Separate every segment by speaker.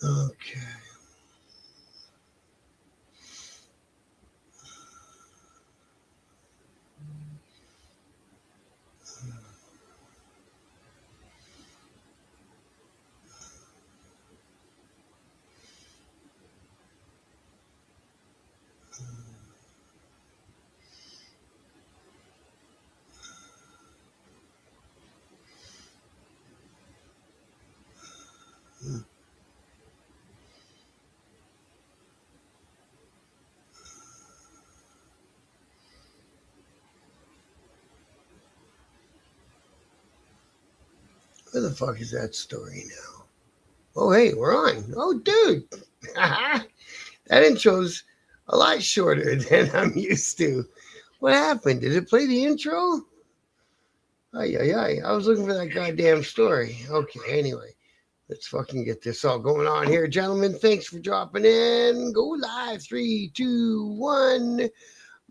Speaker 1: Okay. Where the fuck is that story now? Oh, hey, we're on. Oh, dude. that intro's a lot shorter than I'm used to. What happened? Did it play the intro? Ay, ay, ay. I was looking for that goddamn story. Okay, anyway. Let's fucking get this all going on here, gentlemen. Thanks for dropping in. Go live. 3, 2, 1.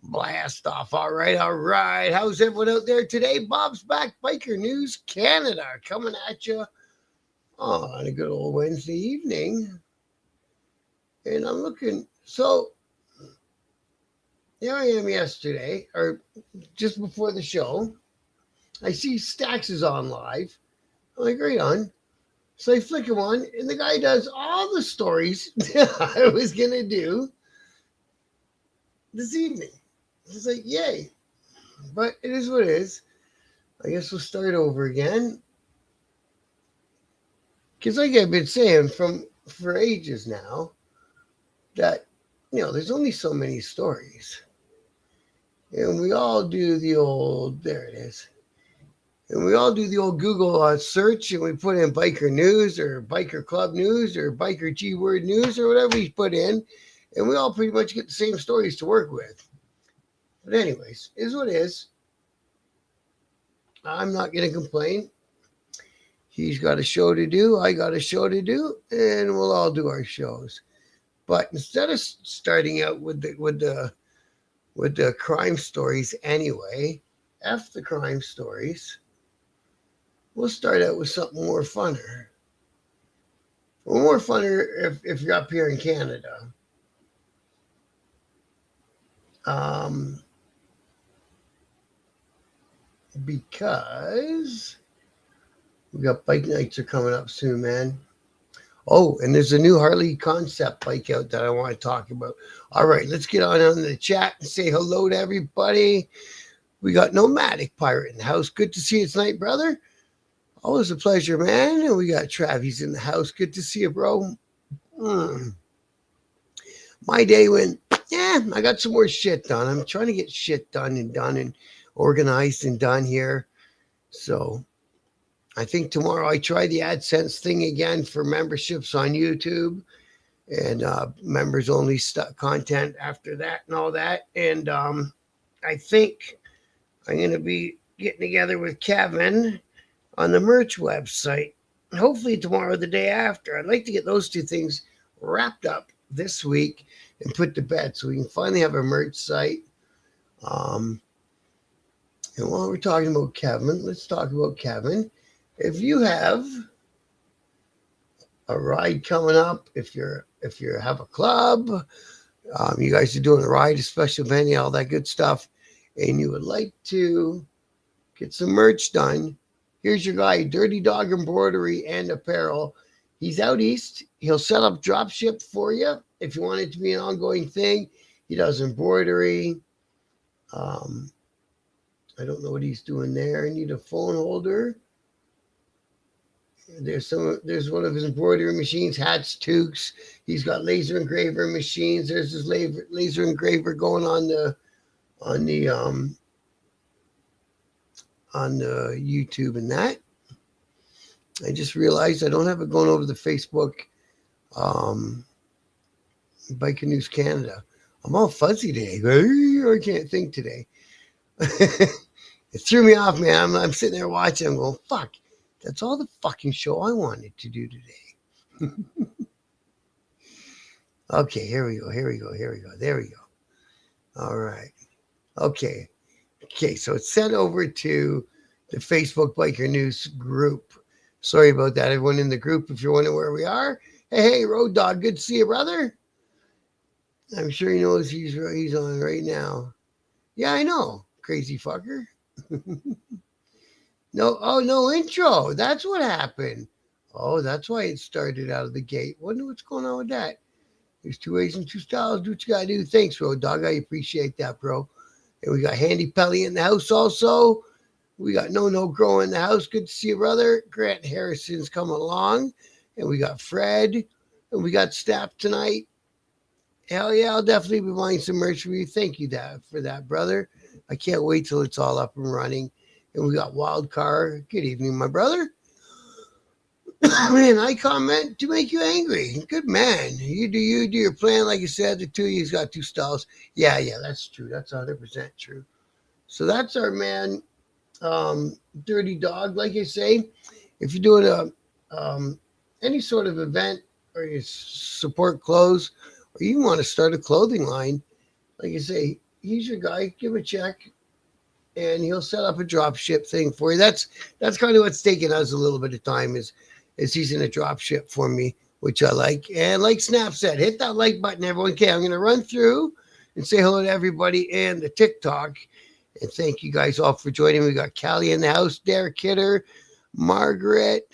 Speaker 1: Blast off. All right, all right. How's everyone out there today? Bob's Back Biker News Canada coming at you on a good old Wednesday evening. And I'm looking. So here I am yesterday, or just before the show. I see Stax is on live. I'm like, right on. So I flick him on, and the guy does all the stories that I was going to do this evening. It's like, yay. But it is what it is. I guess we'll start over again. Because like I've been saying for ages now, that, there's only so many stories. And we all do the old, there it is. And we all do the old Google search, and we put in biker news or biker club news or biker G word news or whatever we put in. And we all pretty much get the same stories to work with. But anyways, is what it is. I'm not going to complain. He's got a show to do. I got a show to do, and we'll all do our shows. But instead of starting out with the crime stories anyway, F the crime stories, we'll start out with something more funner. Well, more funner if you're up here in Canada. Because we got bike nights are coming up soon, man. Oh, and there's a new Harley concept bike out that I want to talk about. All right, let's get on the chat and say hello to everybody. We got Nomadic Pirate in the house. Good to see you tonight, brother. Always a pleasure, man. And we got Travis in the house. Good to see you, bro. My day went, I got some more shit done. I'm trying to get shit done and organized and done here. So I think tomorrow I try the AdSense thing again for memberships on YouTube and members only content after that and all that. And I think I'm going to be getting together with Kevin on the merch website. Hopefully tomorrow or the day after. I'd like to get those two things wrapped up this week and put to bed so we can finally have a merch site. And while we're talking about Kevin, let's talk about Kevin. If you have a ride coming up, if you have a club, you guys are doing a ride, a special event, all that good stuff, and you would like to get some merch done, here's your guy, Dirty Dog Embroidery and Apparel. He's out east. He'll set up drop ship for you if you want it to be an ongoing thing. He does embroidery. I don't know what he's doing there. I need a phone holder. There's one of his embroidery machines, hats, toques. He's got laser engraver machines. There's his laser engraver going on the YouTube and that. I just realized I don't have it going over the Facebook Biker News Canada. I'm all fuzzy today. I can't think today. It threw me off, man. I'm sitting there watching. I'm going, fuck. That's all the fucking show I wanted to do today. Okay, here we go. There we go. All right. Okay, so it's sent over to the Facebook Biker News group. Sorry about that, everyone in the group. If you're wondering where we are, Hey, Road Dog, good to see you, brother. I'm sure he knows he's on right now. Yeah, I know, crazy fucker. No, oh no intro. That's what happened. Oh, that's why it started out of the gate. Wonder what's going on with that. There's two ways and two styles. Do what you gotta do. Thanks, Road Dog. I appreciate that, bro. And we got Handy Pelly in the house also. We got No Grow in the house. Good to see you, brother. Grant Harrison's coming along. And we got Fred. And we got Staff tonight. Hell yeah, I'll definitely be buying some merch for you. Thank you for that, brother. I can't wait till it's all up and running. And we got Wild Car. Good evening, my brother. Man, I comment to make you angry. Good man. You do your plan. Like you said, the two of you's got two styles. Yeah, that's true. That's 100% true. So that's our man, Dirty Dog. Like I say, if you're doing any sort of event or you support clothes or you want to start a clothing line, like I say, he's your guy. Give him a check and he'll set up a drop ship thing for you. That's kind of what's taking us a little bit of time is he's in a drop ship for me, which I like. And like Snap said, hit that like button, everyone. Okay, I'm going to run through and say hello to everybody and the TikTok. And thank you guys all for joining. We got Callie in the house, Derek Kidder, Margaret,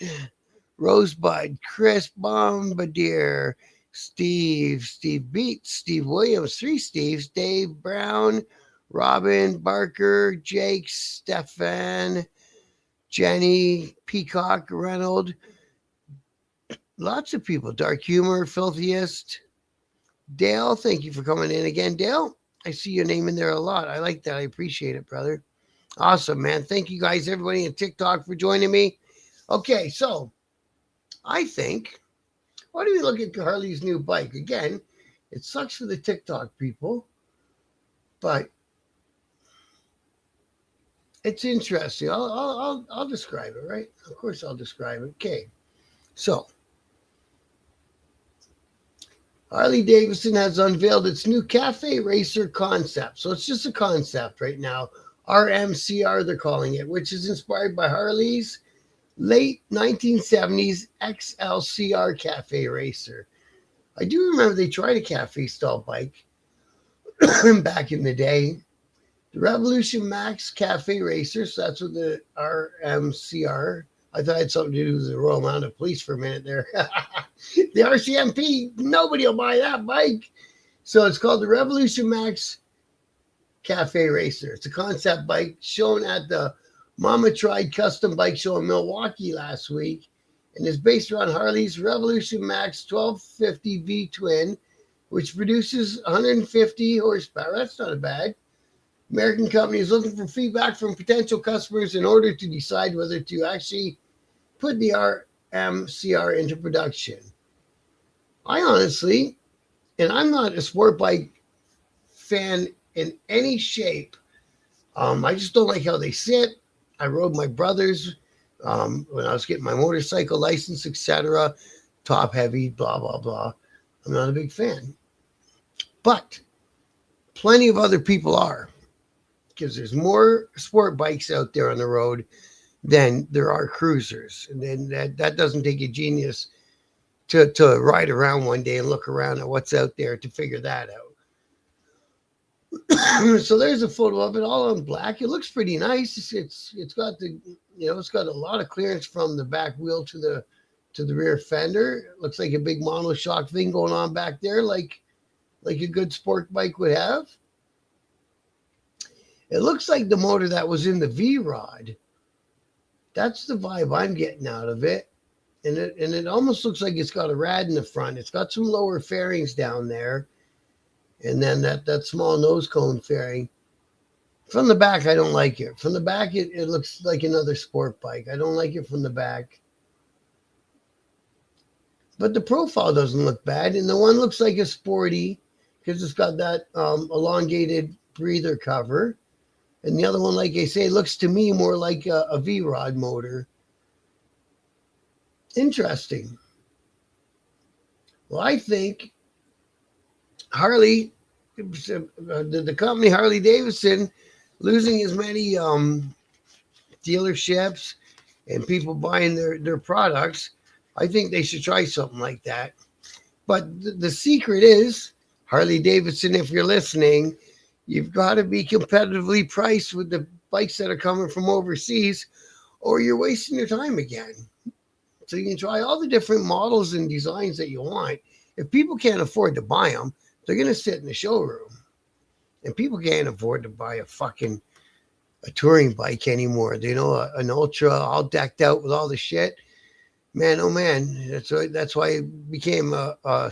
Speaker 1: Rosebud, Chris Bombardier, Steve Beats, Steve Williams, three Steves, Dave Brown, Robin, Barker, Jake, Stefan, Jenny, Peacock, Reynolds, lots of people. Dark Humor, Filthiest, Dale, thank you for coming in again. Dale, I see your name in there a lot. I like that. I appreciate it, brother. Awesome, man. Thank you guys, everybody in TikTok for joining me. Okay, so I think, why do we look at Harley's new bike? Again, it sucks for the TikTok people, but it's interesting. I'll describe it, right? Of course I'll describe it. Okay, so Harley Davidson has unveiled its new Cafe Racer concept. So it's just a concept right now. RMCR, they're calling it, which is inspired by Harley's late 1970s XLCR Cafe Racer. I do remember they tried a cafe style bike back in the day. The Revolution Max Cafe Racer, so that's what the RMCR. I thought it had something to do with the Royal Mounted Police for a minute there. The RCMP, nobody will buy that bike. So it's called the Revolution Max Cafe Racer. It's a concept bike shown at the Mama Tried Custom Bike Show in Milwaukee last week and is based around Harley's Revolution Max 1250 V Twin, which produces 150 horsepower. That's not bad. American company is looking for feedback from potential customers in order to decide whether to actually put the RMCR into production. I honestly, and I'm not a sport bike fan in any shape. I just don't like how they sit. I rode my brother's when I was getting my motorcycle license, etc. Top heavy, blah, blah, blah. I'm not a big fan. But plenty of other people are, because there's more sport bikes out there on the road than there are cruisers. And then that doesn't take a genius to ride around one day and look around at what's out there to figure that out. So there's a photo of it all in black. It looks pretty nice. It's got it's got a lot of clearance from the back wheel to the rear fender. It looks like a big monoshock thing going on back there, like a good sport bike would have. It looks like the motor that was in the V-Rod. That's the vibe I'm getting out of it. And it almost looks like it's got a rad in the front. It's got some lower fairings down there. And then that small nose cone fairing. From the back, I don't like it. From the back, it looks like another sport bike. I don't like it from the back. But the profile doesn't look bad. And the one looks like a sporty because it's got that elongated breather cover. And the other one, like I say, looks to me more like a V-Rod motor. Interesting. Well, I think Harley, the company Harley Davidson, losing as many dealerships and people buying their products, I think they should try something like that. But the secret is, Harley Davidson, if you're listening, you've got to be competitively priced with the bikes that are coming from overseas, or you're wasting your time again. So you can try all the different models and designs that you want. If people can't afford to buy them, they're going to sit in the showroom. And people can't afford to buy a touring bike anymore. You know, an ultra all decked out with all the shit. Man, oh man, that's why it became a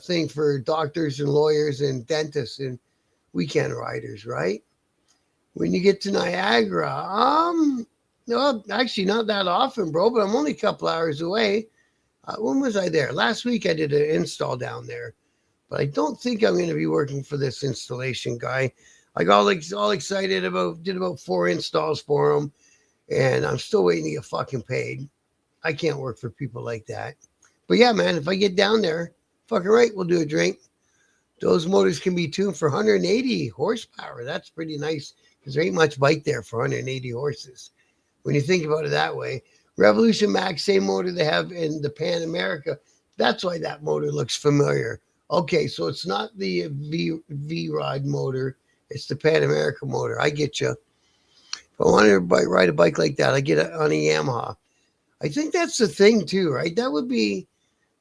Speaker 1: thing for doctors and lawyers and dentists and weekend riders, right? When you get to Niagara, no, actually not that often, bro. But I'm only a couple hours away. When was I there? Last week I did an install down there, but I don't think I'm going to be working for this installation guy. I got all excited did about 4 installs for him, and I'm still waiting to get fucking paid. I can't work for people like that. But yeah, man, if I get down there, fucking right, we'll do a drink. Those motors can be tuned for 180 horsepower. That's pretty nice because there ain't much bike there for 180 horses. When you think about it that way, Revolution Max, same motor they have in the Pan America. That's why that motor looks familiar. Okay, so it's not the V-Rod motor. It's the Pan America motor. I get you. If I wanted to ride a bike like that, I get it on a Yamaha. I think that's the thing too, right? That would be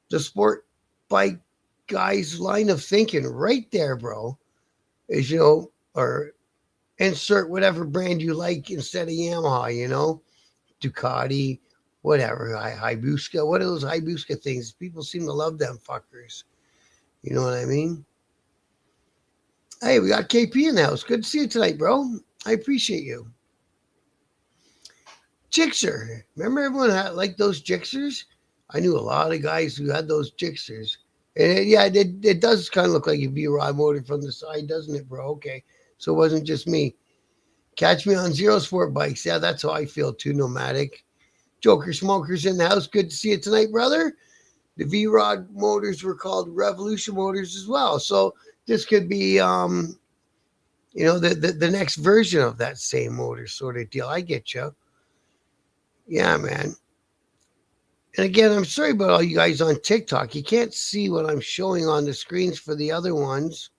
Speaker 1: the sport bike guy's line of thinking right there, bro. Is, or insert whatever brand you like instead of Yamaha, Ducati, whatever, Hayabusa. What are those Hayabusa things? People seem to love them fuckers. You know what I mean? Hey, we got KP in the house. Good to see you tonight, bro. I appreciate you. Gixxer. Remember everyone had like those Gixxers? I knew a lot of guys who had those Gixxers. And it does kind of look like a V-Rod motor from the side, doesn't it, bro? Okay. So it wasn't just me. Catch me on Zero Sport bikes. Yeah, that's how I feel too, Nomadic. Joker Smokers in the house. Good to see you tonight, brother. The V-Rod motors were called Revolution motors as well. So this could be, the next version of that same motor sort of deal. I get you. Yeah, man. And again, I'm sorry about all you guys on TikTok. You can't see what I'm showing on the screens for the other ones.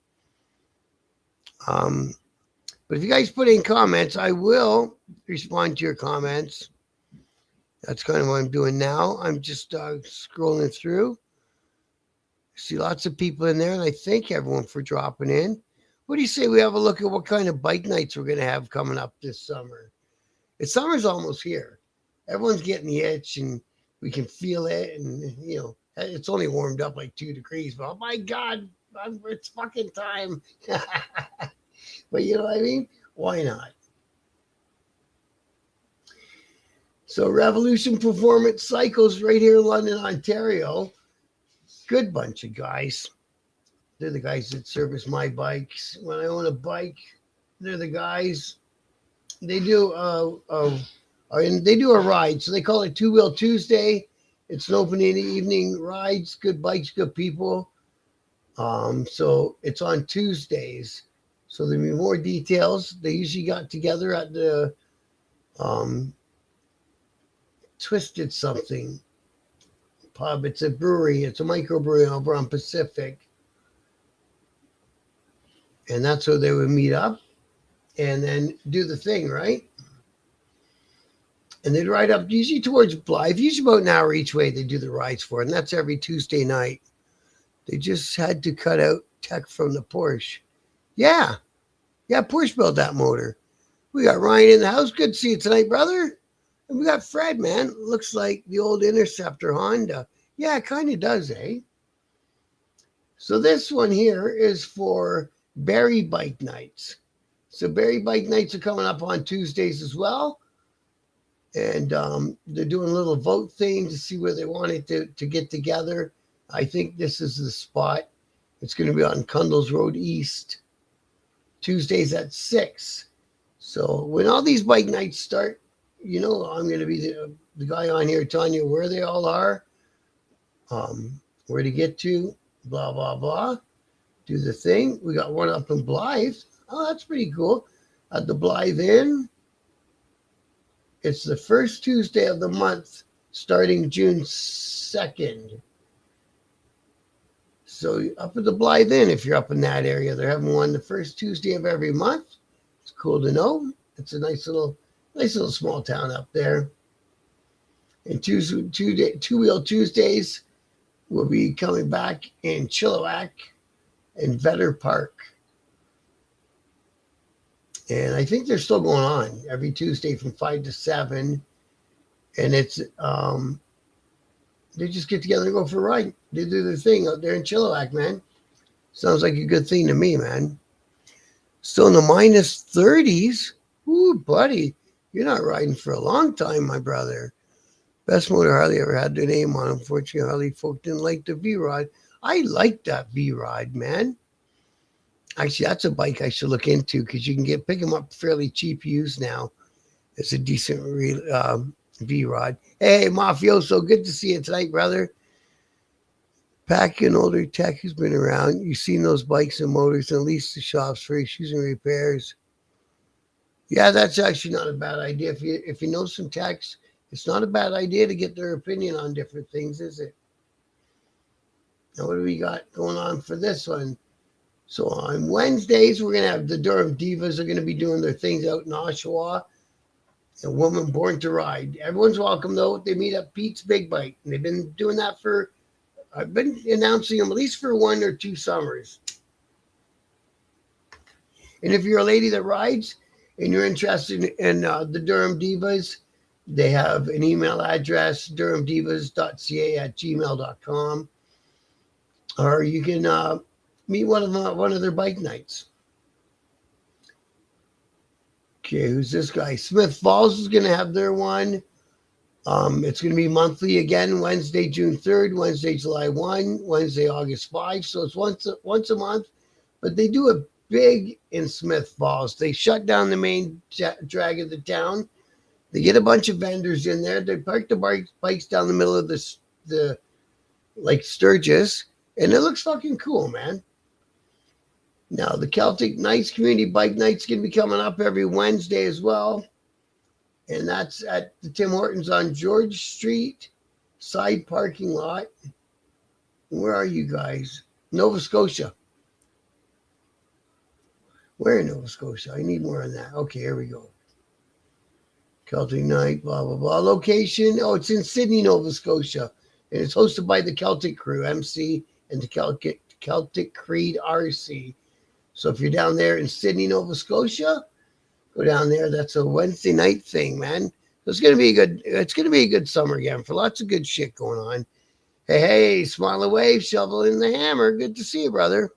Speaker 1: But if you guys put in comments, I will respond to your comments. That's kind of what I'm doing now. I'm just scrolling through. See lots of people in there, and I thank everyone for dropping in. What do you say we have a look at what kind of bike nights we're going to have coming up this summer? Summer's almost here. Everyone's getting the itch, and we can feel it. And, it's only warmed up like 2 degrees. But, oh, my God, it's fucking time. But you know what I mean? Why not? So Revolution Performance Cycles right here in London, Ontario. Good bunch of guys. They're the guys that service my bikes. When I own a bike, they're the guys. They do a ride. So they call it Two Wheel Tuesday. It's an open in the evening rides. Good bikes, good people. So it's on Tuesdays. So there'll be more details. They usually got together at the Twisted Something pub. It's a brewery. It's a microbrewery over on Pacific. And that's where they would meet up and then do the thing, right? And they'd ride up usually towards Blythe. Usually about an hour each way they do the rides for. And that's every Tuesday night. They just had to cut out tech from the Porsche. Yeah, Porsche built that motor. We got Ryan in the house. Good to see you tonight, brother. And we got Fred, man. Looks like the old Interceptor Honda. Yeah, it kind of does, eh? So this one here is for Barrie Bike Nights. So Barrie Bike Nights are coming up on Tuesdays as well. And they're doing a little vote thing to see where they want it to get together. I think this is the spot. It's going to be on Cundles Road East. Tuesdays at 6. So when all these bike nights start, I'm going to be the guy on here telling you where they all are, where to get to, blah, blah, blah. Do the thing. We got one up in Blythe. Oh, that's pretty cool. At the Blythe Inn. It's the first Tuesday of the month, starting June 2nd. So up at the Blythe Inn, if you're up in that area, they're having one the first Tuesday of every month. It's cool to know. It's a nice little small town up there. And two wheel Tuesdays will be coming back in Chilliwack and Vetter Park. And I think they're still going on every Tuesday from 5 to 7. And it's they just get together and go for a ride. They do their thing out there in Chilliwack, man. Sounds like a good thing to me, man. Still in the minus 30s. Ooh, buddy, you're not riding for a long time, my brother. Best motor Harley ever had their name on. Unfortunately, Harley folk didn't like the V-Rod. I like that V-Rod, man. Actually, that's a bike I should look into because you can pick them up fairly cheap used now. It's a decent V-Rod. Hey, Mafioso, good to see you tonight, brother. Packing older tech who's been around. You've seen those bikes and motors and at least the shops for issues and repairs. Yeah, that's actually not a bad idea. If you know some techs, it's not a bad idea to get their opinion on different things, is it? Now, what do we got going on for this one? So on Wednesdays, we're going to have the Durham Divas are going to be doing their things out in Oshawa. A woman born to ride. Everyone's welcome, though. They meet at Pete's Big Bike. And they've been doing that I've been announcing them at least for 1 or 2 summers. And if you're a lady that rides and you're interested in the Durham Divas, they have an email address, durhamdivas.ca@gmail.com. Or you can meet one of their bike nights. Okay, who's this guy? Smith Falls is going to have their one. It's going to be monthly again, Wednesday, June 3rd, Wednesday, July 1, Wednesday, August 5. So it's once a month. But they do it big in Smith Falls. They shut down the main drag of the town. They get a bunch of vendors in there. They park the bikes down the middle of the like Sturgis. And it looks fucking cool, man. Now, the Celtic Nights Community Bike Night's going to be coming up every Wednesday as well. And that's at the Tim Hortons on George Street, side parking lot. Where are you guys? Nova Scotia. Where in Nova Scotia? I need more on that. Okay, here we go. Celtic Night, blah, blah, blah. Location, it's in Sydney, Nova Scotia. And it's hosted by the Celtic Crew, MC, and the Celtic Creed, RC. So if you're down there in Sydney, Nova Scotia, go down there. That's a Wednesday night thing, man. It's gonna be a good summer again for lots of good shit going on. Hey, smile away, shovel in the hammer. Good to see you, brother.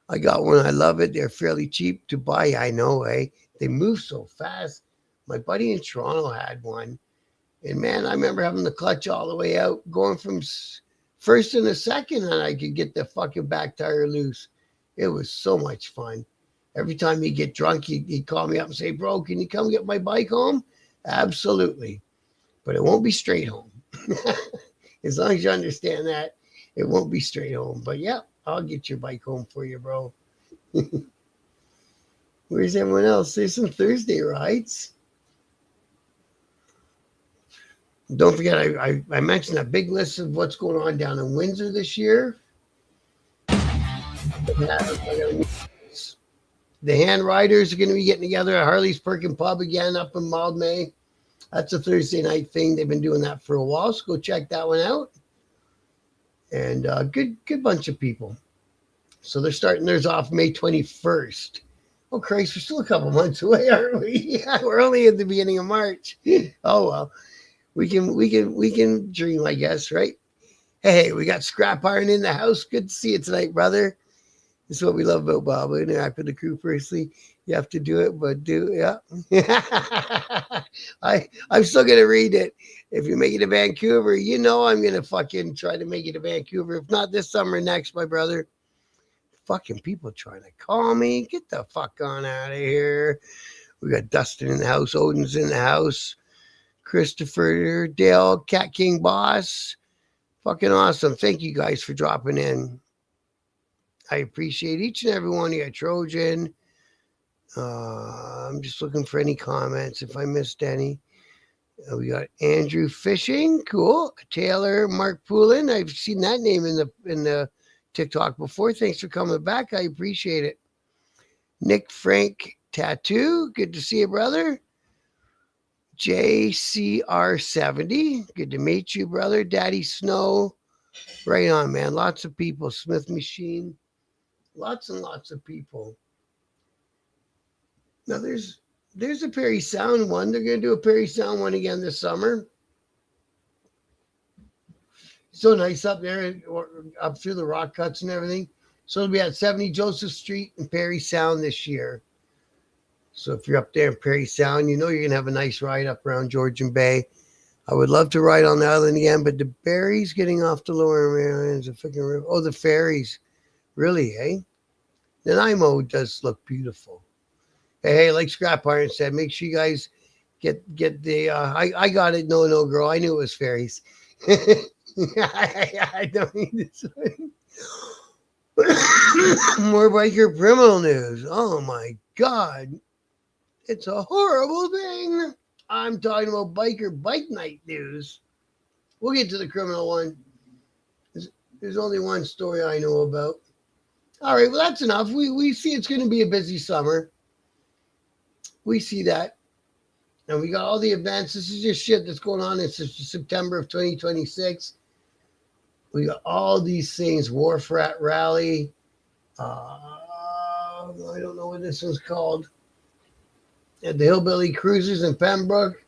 Speaker 1: I got one. I love it. They're fairly cheap to buy. I know, eh? They move so fast. My buddy in Toronto had one. And man, I remember having the clutch all the way out, going from first and a second, and I could get the fucking back tire loose. It was so much fun. Every time he'd get drunk, he'd call me up and say, bro, can you come get my bike home? Absolutely. But it won't be straight home. As long as you understand that, it won't be straight home. But yeah, I'll get your bike home for you, bro. Where's everyone else? There's some Thursday rides. Don't forget, I mentioned a big list of what's going on down in Windsor this year. The Hand Riders are going to be getting together at Harley's Perkin Pub again up in Mildmay. That's a Thursday night thing. They've been doing that for a while, so go check that one out. And good bunch of people. So they're starting theirs off May 21st. Oh, Christ, we're still a couple months away, aren't we? Yeah, we're only at the beginning of March. Oh, well. We can dream, I guess, right? Hey, we got Scrap Iron in the house. Good to see you tonight, brother. This is what we love about Bob. We interact with the crew personally. You have to do it, but yeah. I'm still gonna read it. If you make it to Vancouver, you know I'm gonna fucking try to make it to Vancouver. If not this summer, next, my brother. Fucking people trying to call me. Get the fuck on out of here. We got Dustin in the house. Odin's in the house. Christopher, Dale, Cat King Boss. Fucking awesome. Thank you guys for dropping in. I appreciate each and every one of you. Trojan. I'm just looking for any comments if I missed any. We got Andrew Fishing, cool. Taylor Mark Poulin. I've seen that name in the TikTok before. Thanks for coming back. I appreciate it. Nick Frank Tattoo, good to see you, brother. JCR70, good to meet you, brother. Daddy Snow, right on, man. Lots of people. Smith Machine, lots and lots of people. Now there's a Perry Sound one. They're gonna do a Perry Sound one again this summer. So nice up there, up through the rock cuts and everything. So it'll be at 70 Joseph Street in Perry Sound this year. So if you're up there in Perry Sound, you know you're gonna have a nice ride up around Georgian Bay. I would love to ride on the island again, but the berries getting off the lower Marians, the ferries, really, eh? Nanaimo does look beautiful. Hey, like Scrap Iron said, make sure you guys get the. I got it. No, girl. I knew it was fairies. I don't need this one. More biker criminal news. Oh my God. It's a horrible thing. I'm talking about biker bike night news. We'll get to the criminal one. There's only one story I know about. All right, well, that's enough. We see it's going to be a busy summer. We see that. And we got all the events. This is just shit that's going on. It's just September of 2026. We got all these things. Wharf Rat Rally. I don't know what this one's called. And the Hillbilly Cruisers in Pembroke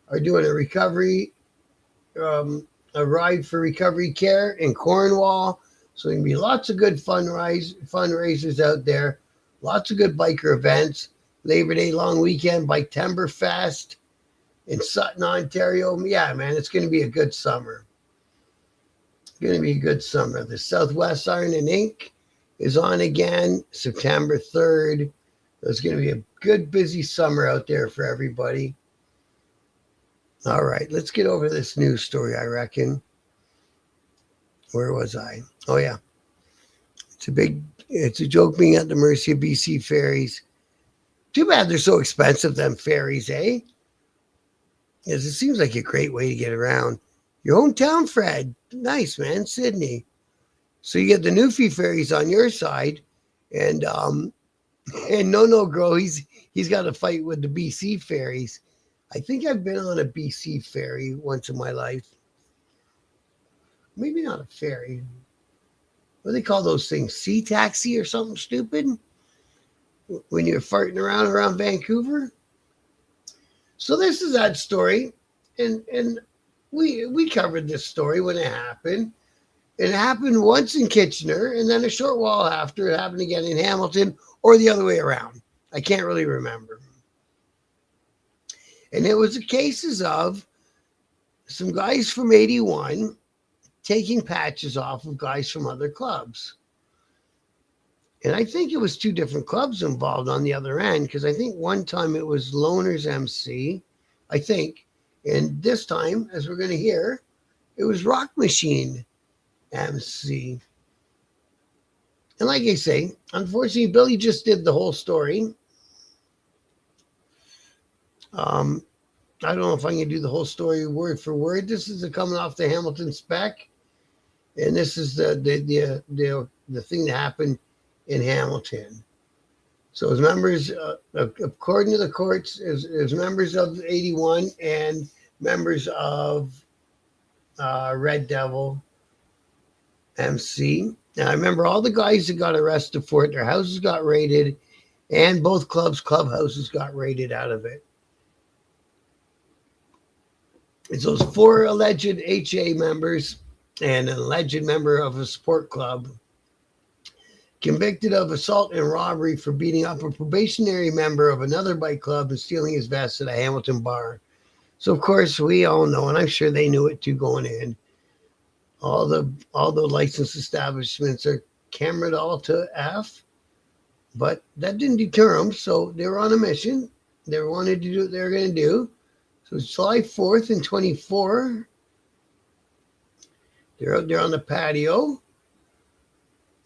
Speaker 1: are doing a recovery, a ride for recovery care in Cornwall. So there can be lots of good fundraisers out there. Lots of good biker events. Labor Day long weekend, Biketemberfest in Sutton, Ontario. Yeah, man, it's going to be a good summer. It's going to be a good summer. The Southwest Iron and Ink is on again September 3rd. It's going to be a good, busy summer out there for everybody. All right, let's get over this news story, I reckon. Where was I? Oh, yeah. It's a joke being at the mercy of BC ferries. Too bad they're so expensive, them ferries, eh? Because it seems like a great way to get around. Your hometown, Fred. Nice, man. Sydney. So you get the Newfie ferries on your side. And no, girl, he's got a fight with the BC ferries. I think I've been on a BC ferry once in my life. Maybe not a ferry. What do they call those things? Sea taxi or something stupid? When you're farting around Vancouver. So this is that story. And we covered this story when it happened. It happened once in Kitchener, and then a short while after it happened again in Hamilton, or the other way around. I can't really remember. And it was the cases of some guys from 81 taking patches off of guys from other clubs. And I think it was two different clubs involved on the other end, because I think one time it was Loners MC, I think. And this time, as we're going to hear, it was Rock Machine MC. And like I say, unfortunately, Billy just did the whole story. I don't know if I can do the whole story word for word. This is coming off the Hamilton spec. And this is the thing that happened in Hamilton. So as members, according to the courts, as members of 81 and members of Red Devil MC. Now, I remember all the guys that got arrested for it, their houses got raided, and both clubhouses got raided out of it. It's those 4 alleged HA members and an alleged member of a sport club convicted of assault and robbery for beating up a probationary member of another bike club and stealing his vest at a Hamilton bar. So, of course, we all know, and I'm sure they knew it too going in, all the licensed establishments are cameraed all to F, but that didn't deter them, so they were on a mission. They wanted to do what they were going to do. So it's July 4th and 24. They're out there on the patio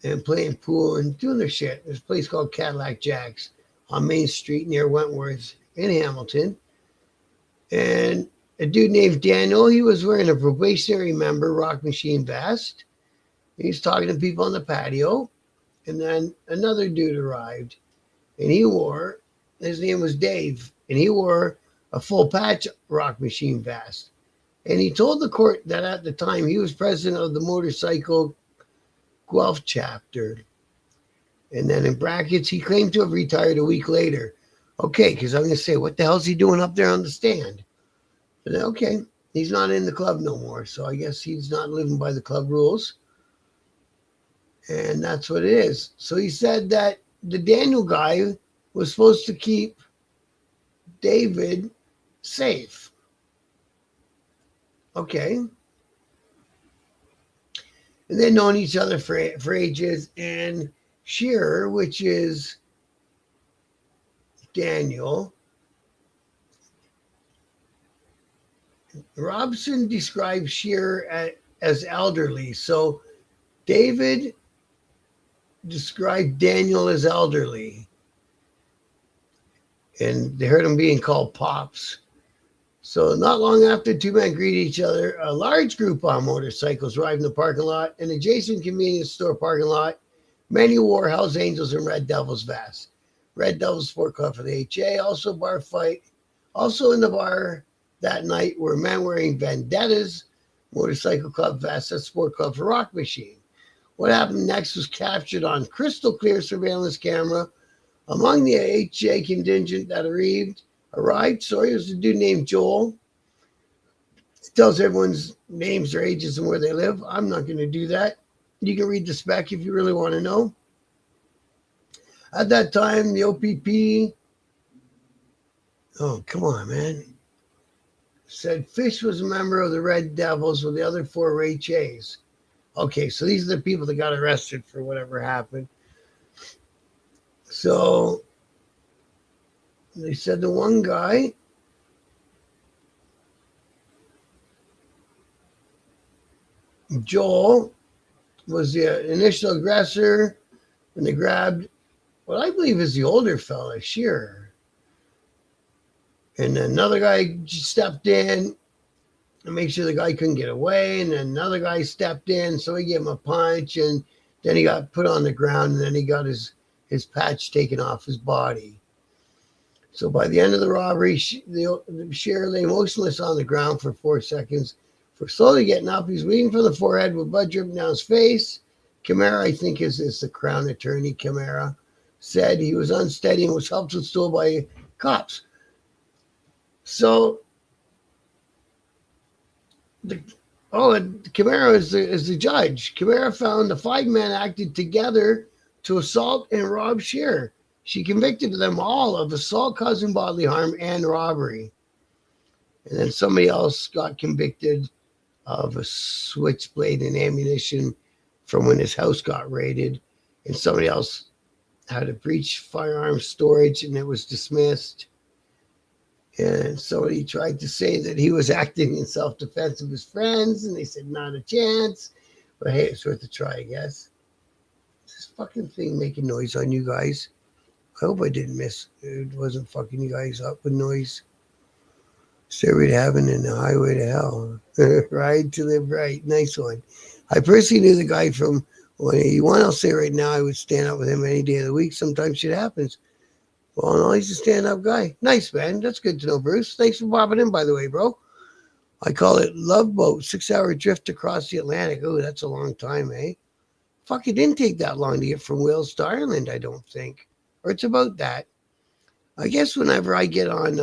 Speaker 1: and playing pool and doing their shit. There's a place called Cadillac Jack's on Main Street near Wentworth in Hamilton. And a dude named Daniel. He was wearing a probationary member rock machine vest. He's talking to people on the patio. And then another dude arrived, and his name was Dave, and he wore a full patch rock machine vest. And he told the court that at the time he was president of the motorcycle Guelph chapter. And then in brackets, he claimed to have retired a week later. Okay, because I'm going to say, what the hell's he doing up there on the stand? But okay, he's not in the club no more, so I guess he's not living by the club rules. And that's what it is. So he said that the Daniel guy was supposed to keep David safe. Okay. And they'd known each other for ages. And Shearer, which is Daniel, Robson described Shearer as elderly. So David described Daniel as elderly. And they heard him being called Pops. So not long after two men greeted each other, a large group on motorcycles arrived in the parking lot. An adjacent convenience store parking lot, many wore Hell's Angels and Red Devils vests. Red Devils Sport Club for the HA, also bar fight. Also in the bar that night were men wearing Vendettas, Motorcycle Club vests at Sport Club for Rock Machine. What happened next was captured on crystal clear surveillance camera. Among the HA contingent that arrived, was a dude named Joel. It tells everyone's names, their ages, and where they live. I'm not going to do that. You can read the spec if you really want to know. At that time, the OPP, oh, come on, man, said Fish was a member of the Red Devils with the other four HAs. Okay, so these are the people that got arrested for whatever happened. So they said the one guy, Joel, was the initial aggressor, and they grabbed what I believe is the older fella, Shearer. And then another guy stepped in and made sure the guy couldn't get away. And then another guy stepped in, so he gave him a punch, and then he got put on the ground, and then he got his patch taken off his body. So by the end of the robbery, Shearer lay motionless on the ground for 4 seconds. For slowly getting up, he's bleeding from the forehead with blood dripping down his face. Camara, I think is the Crown Attorney, Camara, said he was unsteady and was helped with stool by cops. So, Camara is the judge. Camara found the 5 men acted together to assault and rob Shearer. She convicted them all of assault causing bodily harm and robbery. And then somebody else got convicted of a switchblade and ammunition from when his house got raided. And somebody else had a breach firearms storage, and it was dismissed. And somebody tried to say that he was acting in self-defense of his friends, and they said not a chance. But hey, it's worth a try, I guess. Is this fucking thing making noise on you guys? I hope I didn't it wasn't fucking you guys up with noise. Stairway to heaven and the highway to hell. Ride to live right. Nice one. I personally knew the guy from 181. I'll say right now I would stand up with him any day of the week. Sometimes shit happens. Well, no, he's a stand-up guy. Nice, man. That's good to know, Bruce. Thanks for popping in, by the way, bro. I call it Love Boat, 6-hour drift across the Atlantic. Oh, that's a long time, eh? Fuck, it didn't take that long to get from Wales to Ireland, I don't think. Or it's about that. I guess whenever I get on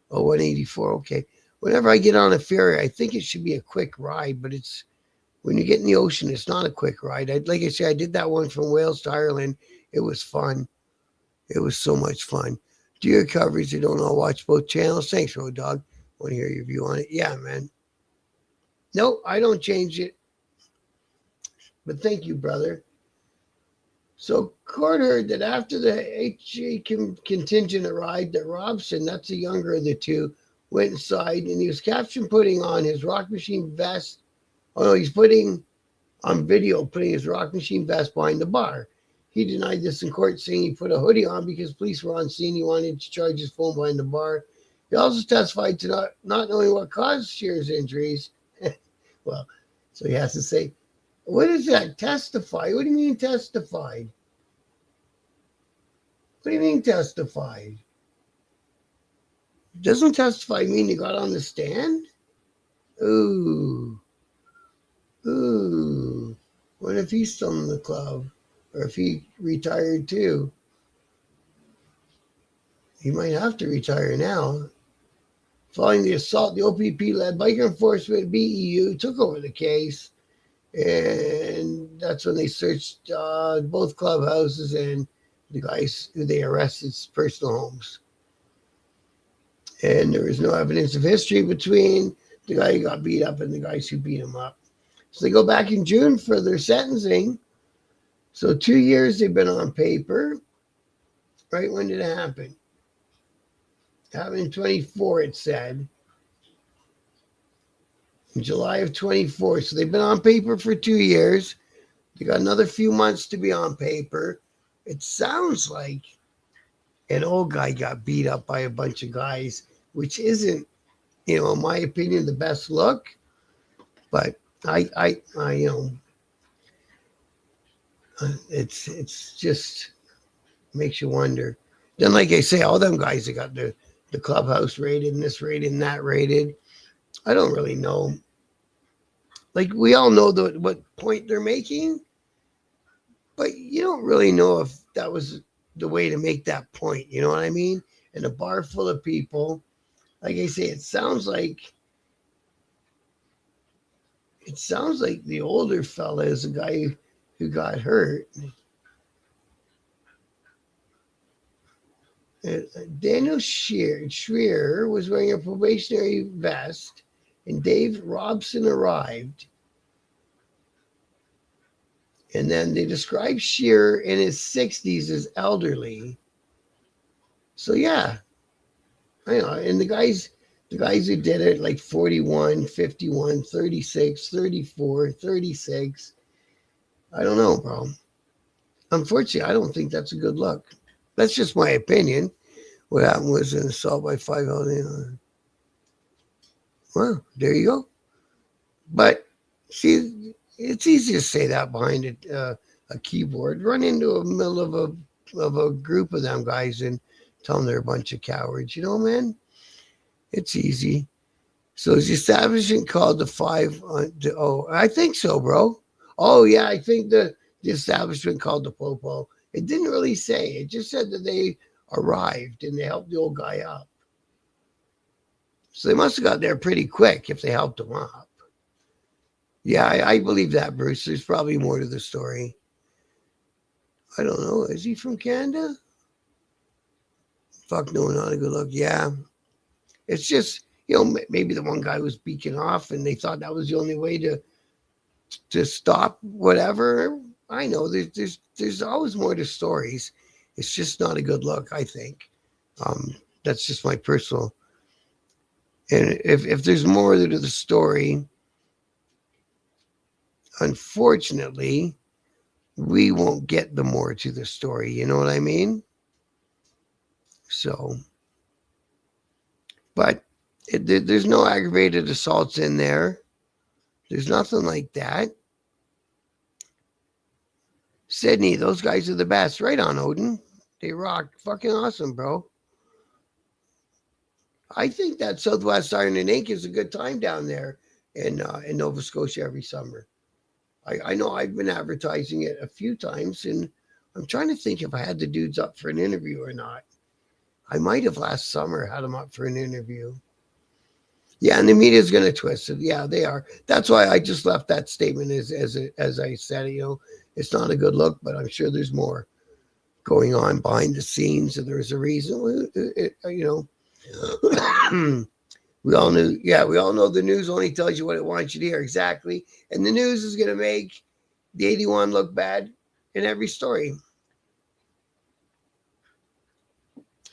Speaker 1: 184, okay. Whenever I get on a ferry, I think it should be a quick ride, but it's when you get in the ocean, it's not a quick ride. Like I said, I did that one from Wales to Ireland. It was fun. It was so much fun. Do your coverage. You don't all watch both channels. Thanks, Road Dog. Want to hear your view on it? Yeah, man. No, I don't change it. But thank you, brother. So court heard that after the HG contingent arrived, that Robson, that's the younger of the two, went inside, and he was captured putting on his rock machine vest. Oh no, he's putting his rock machine vest behind the bar. He denied this in court, saying he put a hoodie on because police were on scene. He wanted to charge his phone behind the bar. He also testified to not knowing what caused Shearer's injuries. Well, so he has to say, what is that? Testify? What do you mean testified? What do you mean testified? Doesn't testify mean he got on the stand? Ooh, ooh. What if he's still in the club? Or if he retired too? He might have to retire now. Following the assault, the OPP-led biker enforcement BEU took over the case, and that's when they searched both clubhouses and the guys who they arrested's personal homes. And there was no evidence of history between the guy who got beat up and the guys who beat him up. So they go back in June for their sentencing. So 2 years they've been on paper. Right? When did it happen? It happened in 24, it said. In July of 24. So they've been on paper for 2 years. They got another few months to be on paper. It sounds like an old guy got beat up by a bunch of guys, which isn't, in my opinion, the best look. But I it's just makes you wonder. Then, like I say, all them guys that got the clubhouse raided and this raided and that raided, I don't really know. Like, we all know what point they're making, but you don't really know if that was the way to make that point. You know what I mean? In a bar full of people, like I say, it sounds like the older fella is the guy who got hurt. Daniel Schreier was wearing a probationary vest, and Dave Robson arrived. And then they described Shearer in his 60s as elderly. So yeah, I know. And the guys who did it, like 41, 51, 36, 34, 36. I don't know, bro. Unfortunately, I don't think that's a good look. That's just my opinion. What happened was an assault by 5 LA. Well, there you go. But see, it's easy to say that behind a keyboard. Run into the middle of a group of them guys and tell them they're a bunch of cowards. Man, it's easy. So is the establishment called the 5-0? I think so, bro. Oh yeah, I think the establishment called the Popo. It didn't really say. It just said that they arrived and they helped the old guy up. So they must have got there pretty quick if they helped him up. Yeah, I believe that, Bruce. There's probably more to the story. I don't know. Is he from Canada? Fuck no, not a good look. Yeah. It's just, maybe the one guy was beaking off and they thought that was the only way to stop whatever. I know there's always more to stories. It's just not a good look, I think. That's just my personal. And if there's more to the story, unfortunately, we won't get the more to the story. You know what I mean? So, but there's no aggravated assaults in there. There's nothing like that. Sydney, those guys are the best. Right on, Odin. They rock. Fucking awesome, bro. I think that Southwest Iron and Ink is a good time down there in Nova Scotia every summer. I know I've been advertising it a few times, and I'm trying to think if I had the dudes up for an interview or not. I might have last summer had them up for an interview. Yeah, and the media's going to twist it. Yeah, they are. That's why I just left that statement as I said. It's not a good look, but I'm sure there's more going on behind the scenes, and there's a reason. We all knew. Yeah, we all know the news only tells you what it wants you to hear. Exactly. And the news is going to make the 81 look bad in every story.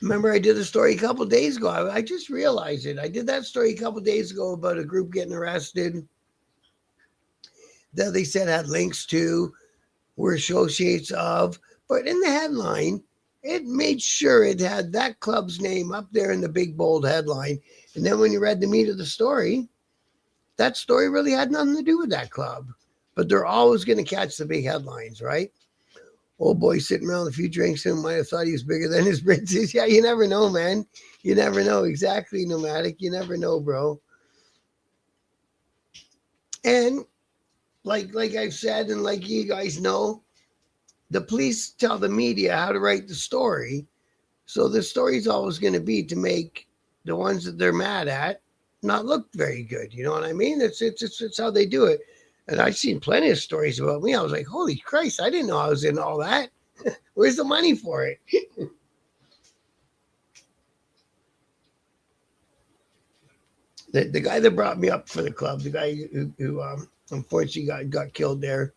Speaker 1: Remember, I did a story a couple days ago. I just realized it. I did that story a couple days ago about a group getting arrested that they said had links to, were associates of. But in the headline, It made sure it had that club's name up there in the big bold headline. And then when you read the meat of the story, that story really had nothing to do with that club. But they're always going to catch the big headlines, right? Old boy sitting around a few drinks and might have thought he was bigger than his britches. Yeah, you never know, man. You never know. Exactly, Nomadic. You never know, bro. And like I've said, and like you guys know, the police tell the media how to write the story. So the story's always going to be to make the ones that they're mad at not look very good. You know what I mean? It's how they do it. And I've seen plenty of stories about me. I was like, holy Christ, I didn't know I was in all that. Where's the money for it? The guy that brought me up for the club, the guy who unfortunately got killed there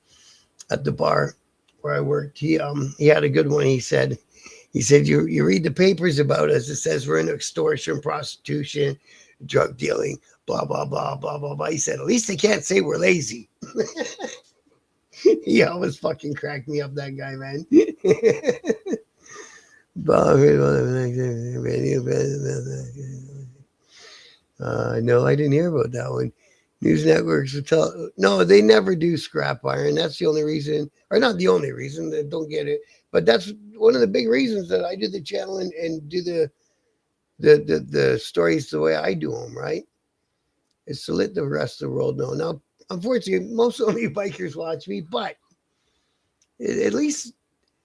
Speaker 1: at the bar where I worked, he had a good one. He said you read the papers about us. It says we're into extortion, prostitution, drug dealing, blah blah blah blah blah blah. He said at least they can't say we're lazy. He always fucking cracked me up, that guy, man. No, I didn't hear about that one. News networks will tell. No, they never do scrap iron. That's the only reason, or not the only reason. That don't get it, but that's one of the big reasons that I do the channel and do the stories the way I do them. Right? It's to let the rest of the world know. Now, unfortunately, most only bikers watch me, but at least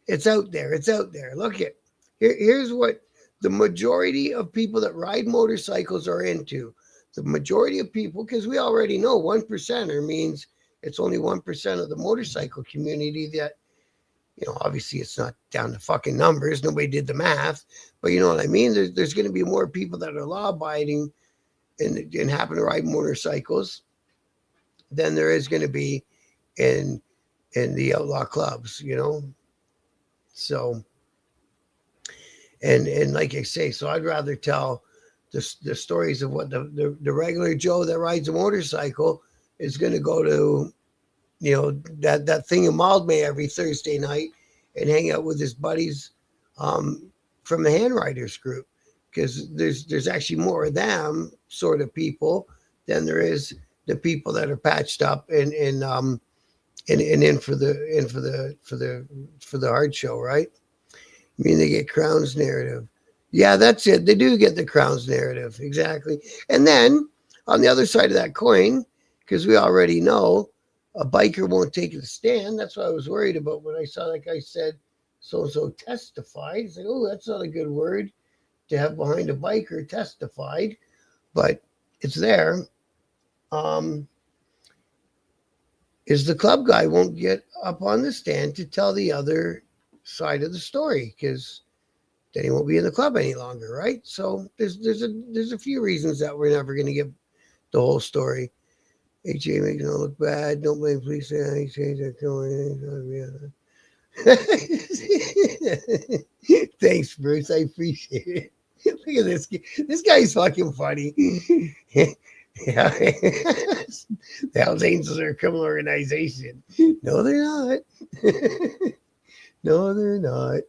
Speaker 1: it's out there. It's out there. Look at here's what the majority of people that ride motorcycles are into. The majority of people, because we already know 1%er means it's only 1% of the motorcycle community that, obviously it's not down to fucking numbers. Nobody did the math, but you know what I mean? There's going to be more people that are law abiding and happen to ride motorcycles than there is going to be in the outlaw clubs, So, and like I say, so I'd rather tell the stories of what the regular Joe that rides a motorcycle is going to go to, that thing in Maldmay every Thursday night and hang out with his buddies from the Handwriters group, because there's actually more of them sort of people than there is the people that are patched up and in for the hard show, right? I mean, they get Crown's narrative. Yeah, that's it. They do get the Crown's narrative. Exactly. And then on the other side of that coin, because we already know a biker won't take the stand. That's what I was worried about when I saw that guy said so testified. It's like, oh, that's not a good word to have behind a biker, testified, but it's there. Is the club guy won't get up on the stand to tell the other side of the story, because then he won't be in the club any longer, right? So there's a few reasons that we're never going to get the whole story. HA makes it look bad. Don't blame police. Thanks, Bruce. I appreciate it. Look at this. This guy's fucking funny. Yeah. The Hells Angels are a criminal organization. No, they're not. No, they're not.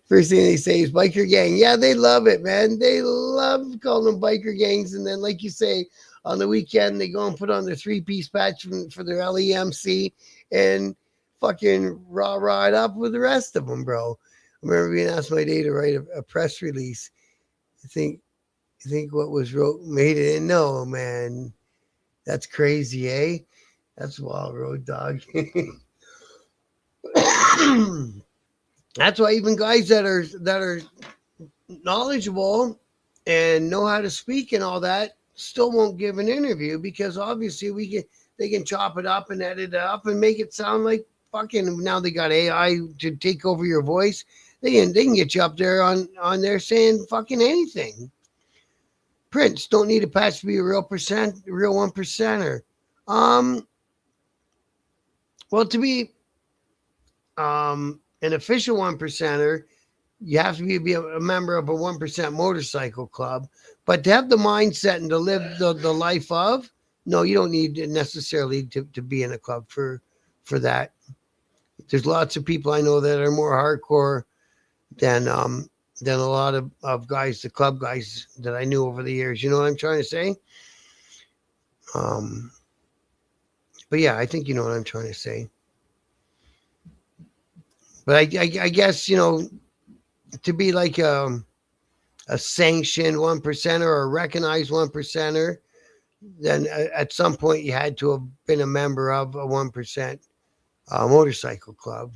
Speaker 1: First thing they say is biker gang. Yeah, they love it, man. They love calling them biker gangs. And then, like you say, on the weekend, they go and put on their 3-piece patch for their LEMC and fucking rah it up with the rest of them, bro. I remember being asked my day to write a press release. I think what was wrote made it in. No, man. That's crazy, eh? That's Wild Road Dog. That's why even guys that are knowledgeable and know how to speak and all that still won't give an interview, because obviously they can chop it up and edit it up and make it sound like fucking, now they got AI to take over your voice. They can get you up there on there saying fucking anything. Prince don't need a patch to be a real 1%er. Well, to be an official 1%er, you have to be a member of a 1% motorcycle club. But to have the mindset and to live the life of, no, you don't need necessarily to be in a club for that. There's lots of people I know that are more hardcore than than a lot of guys, the club guys that I knew over the years. You know what I'm trying to say? Um, but yeah, I think you know what I'm trying to say. But I guess to be like a sanctioned one percenter or a recognized one percenter, then at some point you had to have been a member of a 1% motorcycle club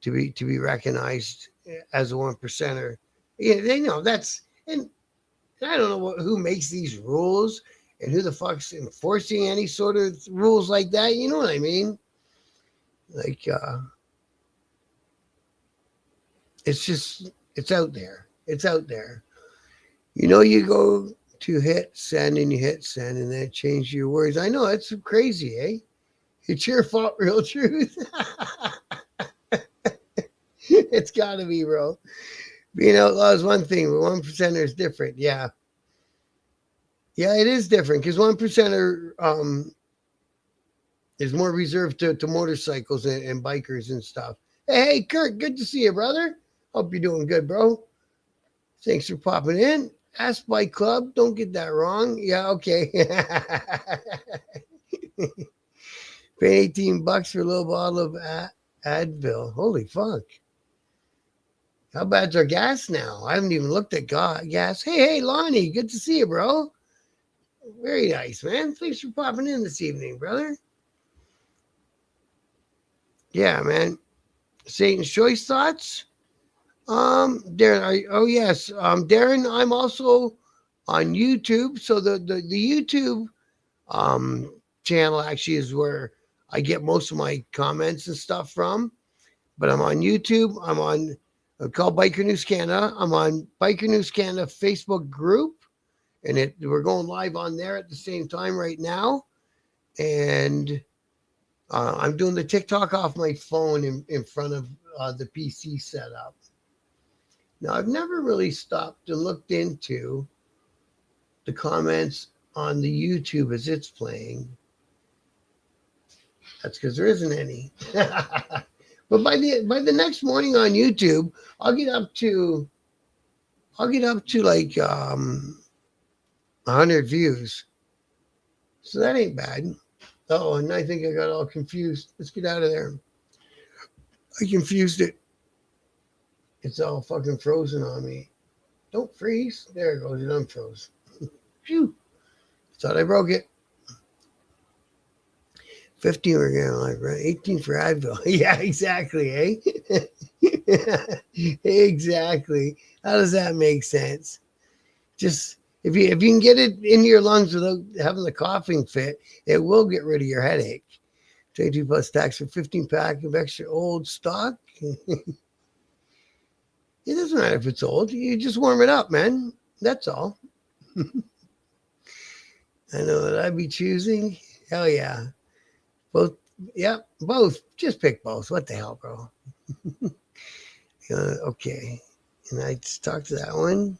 Speaker 1: to be recognized as a one percenter. Yeah, they know that's and I don't know who makes these rules and who the fuck's enforcing any sort of rules like that. You know what I mean? Like it's just it's out there. It's out there. You go to hit send and you hit send and then change your words. I know that's crazy, eh? It's your fault, real truth. It's gotta be, bro. Being outlaw is one thing, but one percenter is different. Yeah. Yeah, it is different because one percenter is more reserved to motorcycles and bikers and stuff. Hey, Kurt, good to see you, brother. Hope you're doing good, bro. Thanks for popping in. Ask Bike Club. Don't get that wrong. Yeah, okay. Pay 18 bucks for a little bottle of Advil. Holy fuck. How bad's our gas now? I haven't even looked at gas. Hey, Lonnie. Good to see you, bro. Very nice, man. Thanks for popping in this evening, brother. Yeah, man. Satan's Choice thoughts? Darren, oh yes. Darren, I'm also on YouTube. So the YouTube channel actually is where I get most of my comments and stuff from. But I'm on YouTube. I'm on called Biker News Canada. I'm on Biker News Canada Facebook group, and we're going live on there at the same time right now. And I'm doing the TikTok off my phone in front of the PC setup. Now, I've never really stopped and looked into the comments on the YouTube as it's playing. That's because there isn't any. But by the next morning on YouTube, I'll get up to like 100 views. So that ain't bad. Oh, and I think I got all confused. Let's get out of there. I confused it. It's all fucking frozen on me. Don't freeze. There it goes. It unfroze. Phew. Thought I broke it. 15 we're getting live, right? 18 for Advil. Yeah, exactly, eh? Exactly. How does that make sense? Just if you can get it in your lungs without having the coughing fit, it will get rid of your headache. 22 plus tax for 15 pack of extra old stock. It doesn't matter if it's old. You just warm it up, man. That's all. I know that I'd be choosing. Hell yeah. Both. Yeah, both. Just pick both. What the hell, bro? Okay. And I just talked to that one.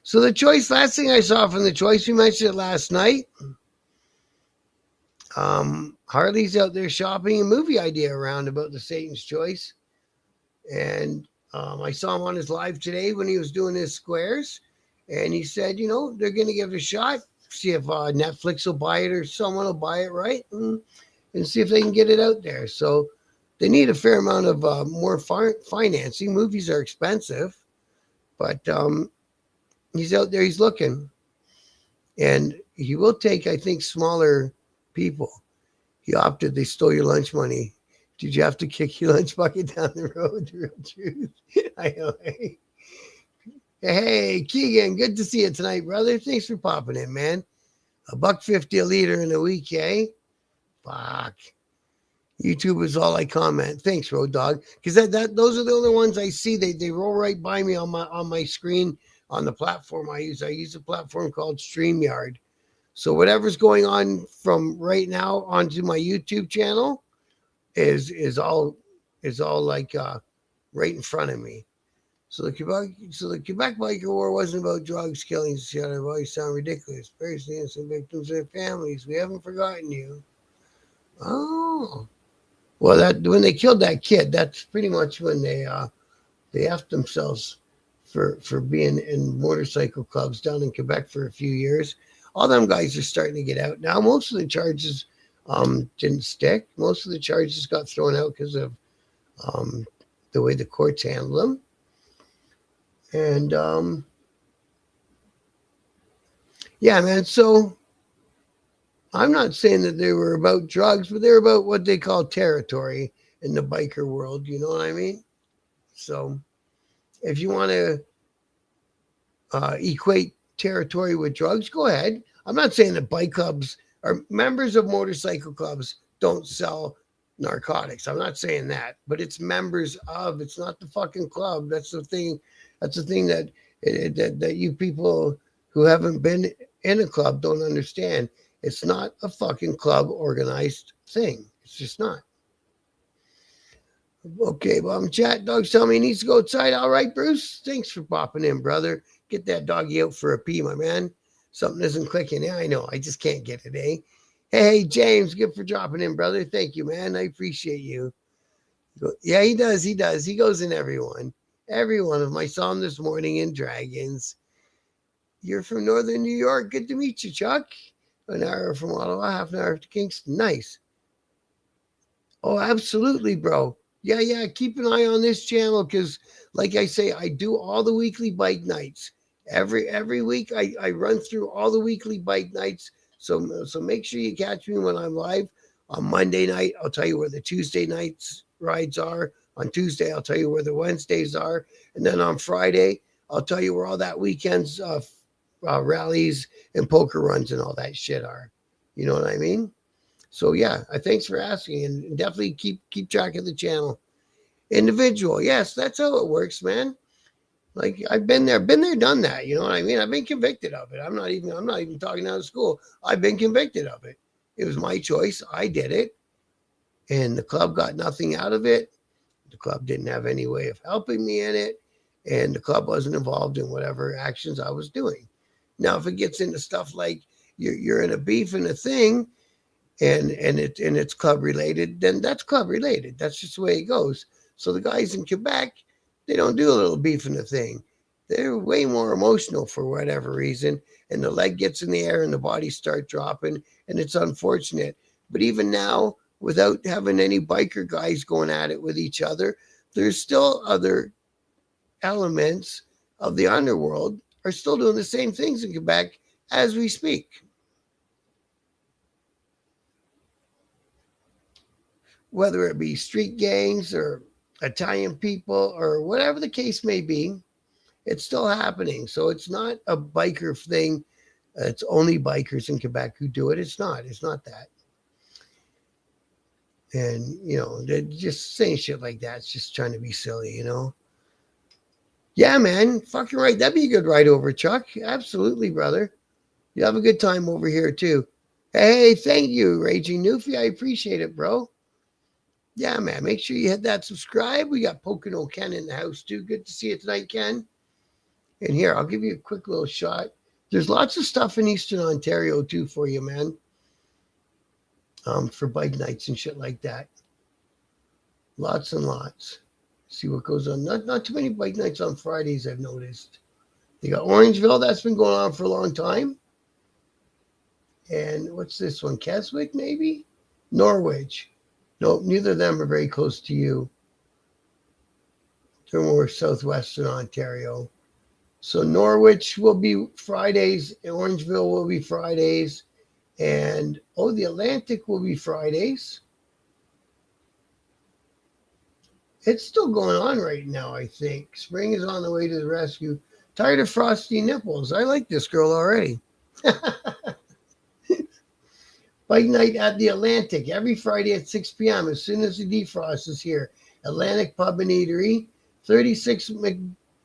Speaker 1: So the choice, last thing I saw from the choice, we mentioned it last night. Harley's out there shopping a movie idea around about the Satan's Choice. And I saw him on his live today when he was doing his squares. And he said, they're going to give it a shot, see if Netflix will buy it or someone will buy it, right? And see if they can get it out there. So they need a fair amount of more financing. Movies are expensive. But he's out there, he's looking. And he will take, I think, smaller people. He opted, they stole your lunch money. Did you have to kick your lunch bucket down the road? The real truth. I know. Hey, Keegan, good to see you tonight, brother. Thanks for popping in, man. $1.50 a liter in a week, eh? Fuck. YouTube is all I comment. Thanks, Road Dog. Because those are the only ones I see. They roll right by me on my screen on the platform I use. I use a platform called StreamYard. So whatever's going on from right now onto my YouTube channel is all like right in front of me. So the Quebec biker war wasn't about drugs, killings, shit. I've always sound ridiculous. Especially innocent victims and their families. We haven't forgotten you. Oh, well, that when they killed that kid, that's pretty much when they They effed themselves for being in motorcycle clubs down in Quebec for a few years. All them guys are starting to get out now. Most of the charges didn't stick. Most of the charges got thrown out because of um, the way the courts handle them. And yeah, man. So I'm not saying that they were about drugs, but they're about what they call territory in the biker world. You know what I mean? So if you want to equate territory with drugs, go ahead. I'm not saying that bike clubs or members of motorcycle clubs don't sell narcotics. I'm not saying that, but it's members of. It's not the fucking club. That's the thing. That's the thing that you people who haven't been in a club don't understand. It's not a fucking club organized thing. It's just not. Okay, well, I'm chat. Dog's telling me he needs to go outside. All right, Bruce. Thanks for popping in, brother. Get that doggy out for a pee, my man. Something isn't clicking. Yeah, I know. I just can't get it, eh? Hey, James, good for dropping in, brother. Thank you, man. I appreciate you. Yeah, he does. He does. He goes in everyone. Every one of them. I saw him this morning in Dragons. You're from Northern New York. Good to meet you, Chuck. An hour from Ottawa, half an hour to Kingston. Nice. Oh, absolutely, bro. Yeah, yeah. Keep an eye on this channel because, like I say, I do all the weekly bike nights. Every week, I run through all the weekly bike nights. So make sure you catch me when I'm live on Monday night. I'll tell you where the Tuesday nights rides are. On Tuesday, I'll tell you where the Wednesdays are, and then on Friday, I'll tell you where all that weekend's rallies and poker runs and all that shit are. You know what I mean? So yeah, thanks for asking, and definitely keep track of the channel. Individual, yes, that's how it works, man. Like I've been there, done that. You know what I mean? I've been convicted of it. I'm not even talking out of school. I've been convicted of it. It was my choice. I did it, and the club got nothing out of it. The club didn't have any way of helping me in it, and the club wasn't involved in whatever actions I was doing. Now, if it gets into stuff like you're in a beef and a thing, and it's club related, then that's club related. That's just the way it goes. So the guys in Quebec, they don't do a little beef in a thing. They're way more emotional for whatever reason, and the leg gets in the air and the body start dropping, and it's unfortunate. But even now, without having any biker guys going at it with each other, there's still other elements of the underworld are still doing the same things in Quebec as we speak. Whether it be street gangs or Italian people or whatever the case may be, it's still happening. So it's not a biker thing. It's only bikers in Quebec who do it. It's not. It's not that. And, they're just saying shit like that. It's just trying to be silly. Yeah, man. Fucking right. That'd be a good ride over, Chuck. Absolutely, brother. You have a good time over here, too. Hey, thank you, Raging Newfie. I appreciate it, bro. Yeah, man. Make sure you hit that subscribe. We got Pocono Ken in the house, too. Good to see you tonight, Ken. And here, I'll give you a quick little shot. There's lots of stuff in Eastern Ontario, too, for you, man. For bike nights and shit like that. Lots and lots. See what goes on. Not too many bike nights on Fridays, I've noticed. They got Orangeville. That's been going on for a long time. And what's this one? Keswick, maybe? Norwich. No, neither of them are very close to you. They're more southwestern Ontario. So Norwich will be Fridays, Orangeville will be Fridays, and the Atlantic will be Fridays. It's still going on right now, I think. Spring is on the way to the rescue. Tired of frosty nipples. I like this girl already. Bike night at the Atlantic every Friday at 6 p.m. as soon as the defrost is here. Atlantic Pub and Eatery, 36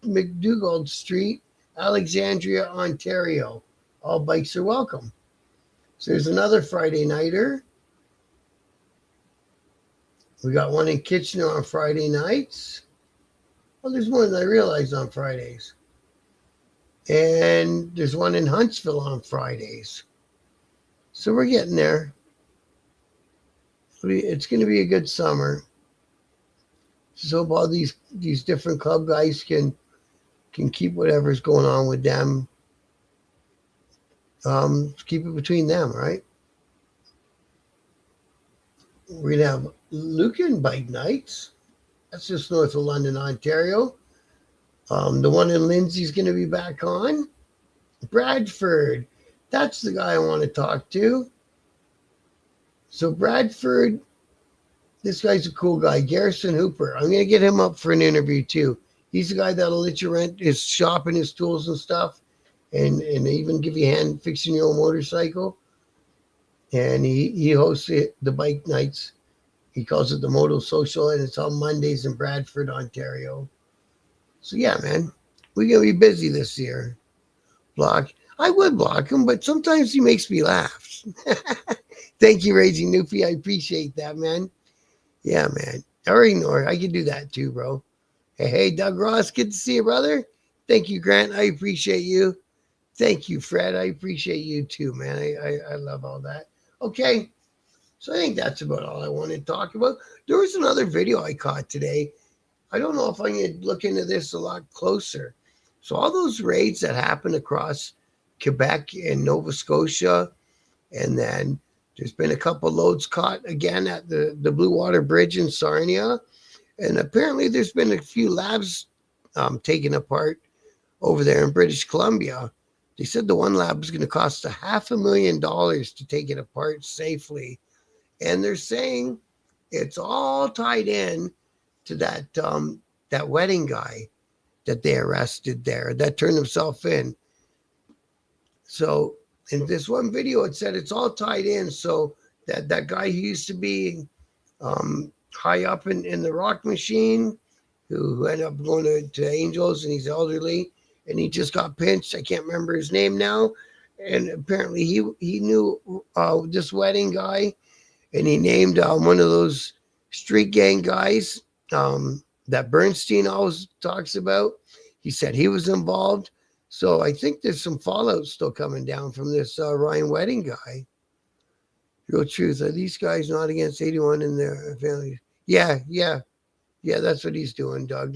Speaker 1: McDougall Street, Alexandria, Ontario. All bikes are welcome. So there's another Friday nighter. We got one in Kitchener on Friday nights. Well, there's more than I realized on Fridays. And there's one in Huntsville on Fridays. So we're getting there. It's going to be a good summer. So all these different club guys can keep whatever's going on with them, keep it between them, right? We're gonna have Lucan Bike Nights. That's just north of London, Ontario. The one in Lindsay's gonna be back on. Bradford, that's the guy I want to talk to. So Bradford, this guy's a cool guy, Garrison Hooper. I'm gonna get him up for an interview too. He's the guy that'll let you rent his shop and his tools and stuff, and even give you a hand fixing your own motorcycle. And he hosts the bike nights. He calls it the Moto Social, and it's on Mondays in Bradford, Ontario. So yeah, man, we're gonna be busy this year. Block. I would block him, but sometimes he makes me laugh. Thank you, Raging Newfie. I appreciate that, man. Yeah, man. Or ignore. I can do that too, bro. Hey, Doug Ross. Good to see you, brother. Thank you, Grant. I appreciate you. Thank you, Fred. I appreciate you too, man. I love all that. Okay. So I think that's about all I want to talk about. There was another video I caught today. I don't know if I can look into this a lot closer. So all those raids that happened across Quebec and Nova Scotia, and then there's been a couple loads caught again at the Blue Water Bridge in Sarnia. And apparently there's been a few labs taken apart over there in British Columbia. They said the one lab was going to cost $500,000 to take it apart safely. And they're saying it's all tied in to that wedding guy that they arrested there that turned himself in. So in this one video, it said it's all tied in. So that guy who used to be high up in the rock machine, who ended up going to Angels, and he's elderly, and he just got pinched. I can't remember his name now. And apparently he knew this wedding guy, and he named one of those street gang guys that Bernstein always talks about. He said he was involved. So I think there's some fallout still coming down from this Ryan Wedding guy. Real truth. Are these guys not against 81 in their families? Yeah. That's what he's doing, Doug.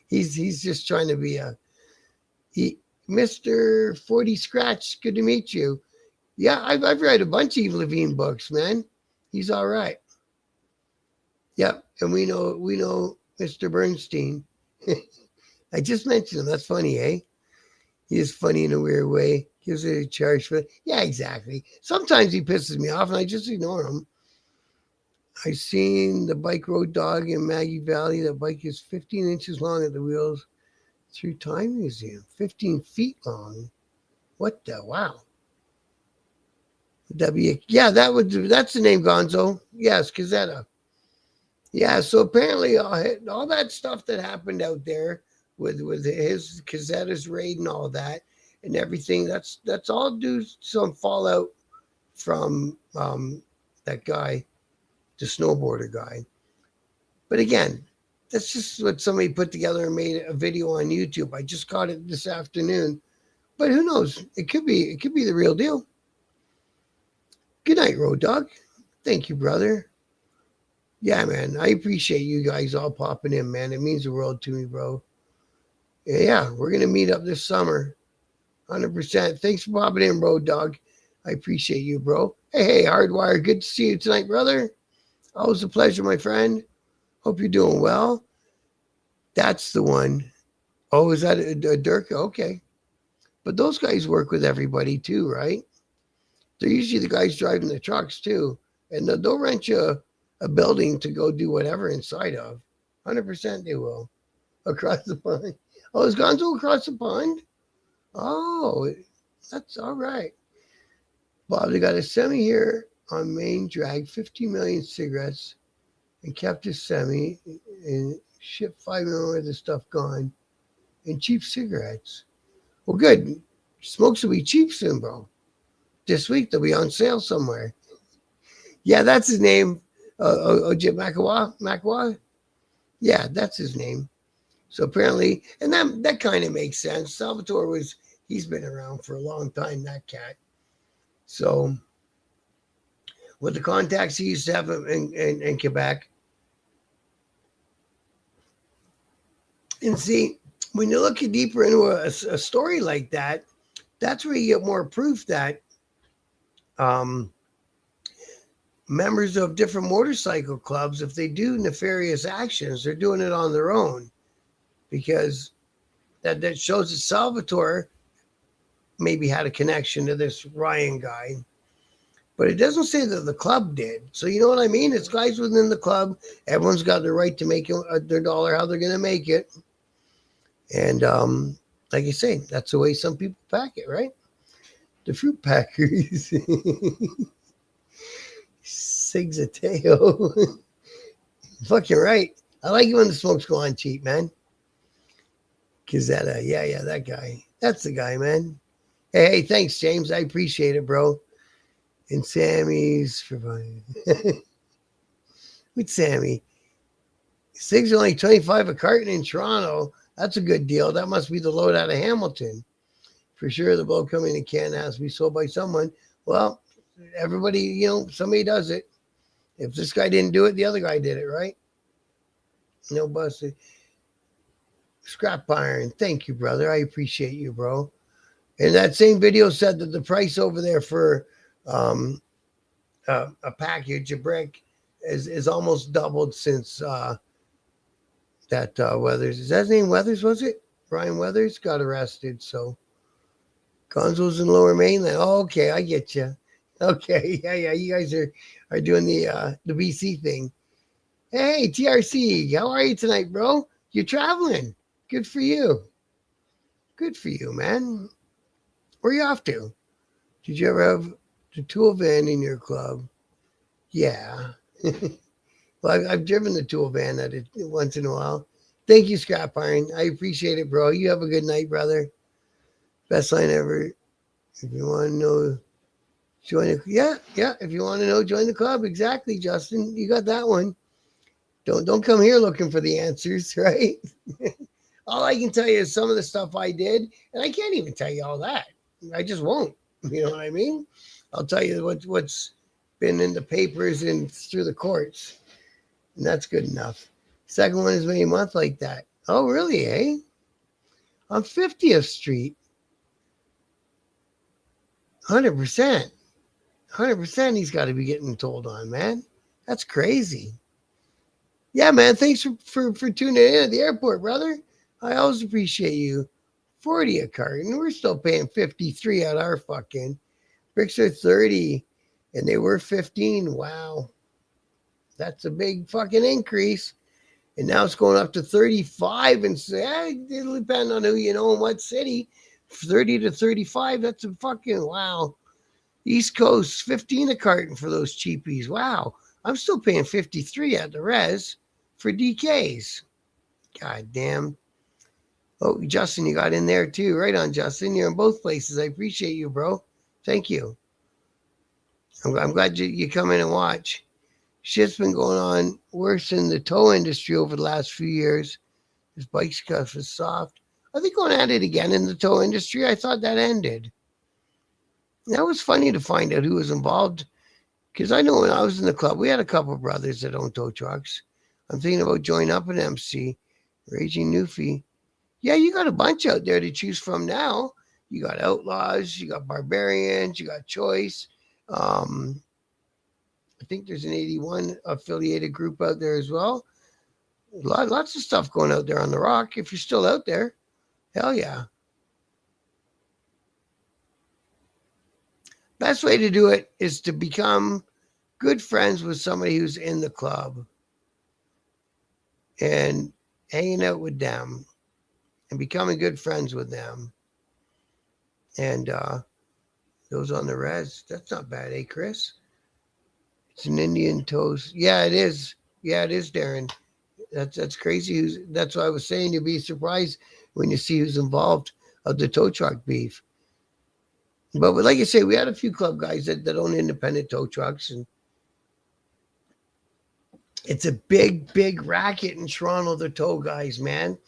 Speaker 1: He's just trying to be Mr. 40 Scratch. Good to meet you. Yeah, I've read a bunch of Eve Levine books, man. He's all right. Yep, and we know Mr. Bernstein. I just mentioned him. That's funny, eh? He is funny in a weird way. Gives it a charge for it. Yeah, exactly. Sometimes he pisses me off, and I just ignore him. I seen the bike road dog in Maggie Valley. The bike is 15 inches long at the wheels through Time Museum. 15 feet long. What the? Wow. That's the name, Gonzo. Yes, Cazetta. Yeah, so apparently all that stuff that happened out there with his Cazetta's raid and all that and everything, that's all due to some fallout from that guy, the snowboarder guy. But again, that's just what somebody put together and made a video on YouTube. I just caught it this afternoon. But who knows? It could be the real deal. Good night, Road Dog. Thank you, brother. Yeah, man. I appreciate you guys all popping in, man. It means the world to me, bro. Yeah, we're going to meet up this summer. 100%. Thanks for popping in, Road Dog. I appreciate you, bro. Hey, Hardwire. Good to see you tonight, brother. Always a pleasure, my friend. Hope you're doing well. That's the one. Oh, is that a Dirk? Okay. But those guys work with everybody too, right? They're usually the guys driving the trucks too. And they'll rent you a building to go do whatever inside of. 100% they will. Across the pond. Oh, is Gonzo across the pond? Oh, that's all right. Bob, they got a semi here on Main Drag, 50 million cigarettes, and kept his semi and shipped 5 million worth of stuff gone, and cheap cigarettes. Well, good. Smokes will be cheap soon, bro. This week they'll be on sale somewhere. Yeah, that's his name. Ojit Makawa? Yeah, that's his name. So apparently, and that kind of makes sense. Salvatore he's been around for a long time, that cat. So with the contacts he used to have in Quebec, And see, when you look deeper into a story like that, that's where you get more proof that um, members of different motorcycle clubs, if they do nefarious actions, they're doing it on their own, because that shows that Salvatore maybe had a connection to this Ryan guy, but it doesn't say that the club did. So you know what I mean? It's guys within the club. Everyone's got the right to make their dollar how they're going to make it, and like you say, that's the way some people pack it, right? The fruit packers. Sigs a Teo. Fucking right. I like it when the smokes go on cheap, man. Cause that, yeah, that guy. That's the guy, man. Hey, thanks, James. I appreciate it, bro. And Sammy's for with Sammy. Cigs are only 25 a carton in Toronto. That's a good deal. That must be the load out of Hamilton. For sure, the blow coming in can has to be sold by someone. Well, everybody, somebody does it. If this guy didn't do it, the other guy did it, right? No busted. Scrap iron. Thank you, brother. I appreciate you, bro. And that same video said that the price over there for um, a package, a brick, is almost doubled since that Weathers. Is that his name Weathers, was it? Brian Weathers got arrested. So Gonzo's in Lower Mainland. Oh, okay, I get you. Okay, yeah. You guys are doing the BC thing. Hey, TRC, how are you tonight, bro? You're traveling. Good for you. Good for you, man. Where you off to? Did you ever have the tool van in your club? Yeah. Well, I've driven the tool van at it once in a while. Thank you, Scrap Iron. I appreciate it, bro. You have a good night, brother. Best line ever. If you want to know, join the yeah. If you want to know, join the club. Exactly, Justin. You got that one. Don't come here looking for the answers, right? All I can tell you is some of the stuff I did, and I can't even tell you all that. I just won't. You know what I mean? I'll tell you what's been in the papers and through the courts, and that's good enough. Second one is maybe a month like that. Oh, really, eh? On 50th Street. 100%. 100% he's got to be getting told on, man. That's crazy. Yeah, man. Thanks for tuning in at the airport, brother. I always appreciate you. 40 a carton. We're still paying 53 at our fucking. Bricks are 30 and they were 15. Wow. That's a big fucking increase. And now it's going up to 35 and it'll depend on who you know in what city. 30 to 35, that's a fucking wow. East Coast, 15 a carton for those cheapies. Wow. I'm still paying 53 at the res for DKs. God damn. Oh, Justin, you got in there too. Right on, Justin. You're in both places. I appreciate you, bro. Thank you. I'm glad you come in and watch. Shit's been going on worse in the tow industry over the last few years. This bike stuff is soft. Are they going at it again in the tow industry? I thought that ended. That was funny to find out who was involved. Because I know when I was in the club, we had a couple of brothers that own tow trucks. I'm thinking about joining up an MC. Raging Newfie. Yeah, you got a bunch out there to choose from now. You got Outlaws, you got Barbarians, you got Choice. I think there's an 81 affiliated group out there as well. Lots of stuff going out there on the rock. If you're still out there, hell yeah. Best way to do it is to become good friends with somebody who's in the club and hanging out with them and becoming good friends with them. And those on the res, that's not bad, eh, Chris? It's an Indian toast. Yeah, it is. Yeah, it is, Darren. That's crazy. That's why I was saying you'd be surprised when you see who's involved of the tow truck beef. But like I say, we had a few club guys that own independent tow trucks, and it's a big racket in Toronto. The tow guys, man,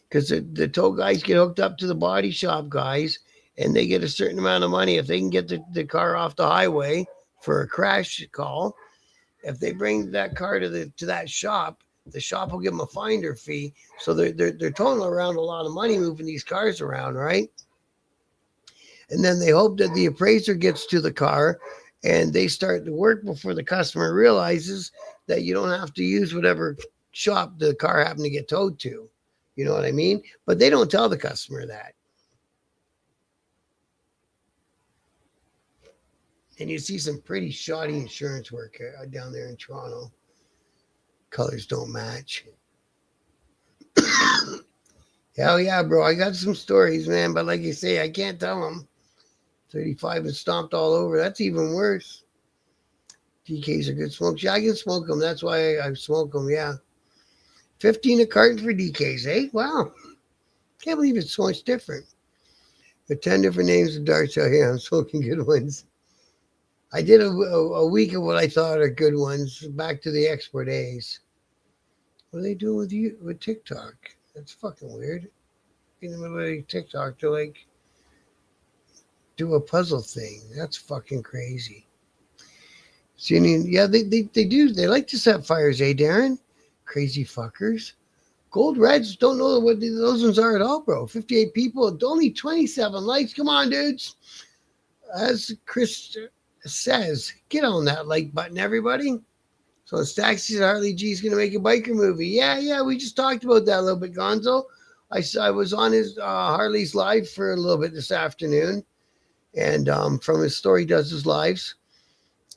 Speaker 1: because the tow guys get hooked up to the body shop guys, and they get a certain amount of money if they can get the car off the highway for a crash call. If they bring that car to that shop, the shop will give them a finder fee. So they're totaling around a lot of money moving these cars around, right? And then they hope that the appraiser gets to the car and they start the work before the customer realizes that you don't have to use whatever shop the car happened to get towed to. You know what I mean? But they don't tell the customer that. And you see some pretty shoddy insurance work down there in Toronto. Colors don't match. Hell yeah, bro. I got some stories, man. But like you say, I can't tell them. 35 and stomped all over. That's even worse. DKs are good smokes. Yeah, I can smoke them. That's why I smoke them. Yeah. 15 a carton for DKs, eh? Wow. Can't believe it's so much different. But 10 different names of darts out here. I'm smoking good ones. I did a week of what I thought are good ones. Back to the export days. What are they doing with you with TikTok? That's fucking weird. In the middle of TikTok, to like do a puzzle thing. That's fucking crazy. So, yeah, they do. They like to set fires, eh, Darren? Crazy fuckers. Gold Reds don't know what those ones are at all, bro. 58 people, only 27 likes. Come on, dudes. As Chris says, get on that like button, everybody. So Staxi said Harley G's going to make a biker movie. Yeah, we just talked about that a little bit, Gonzo. I was on his Harley's live for a little bit this afternoon, and from his store, he does his lives.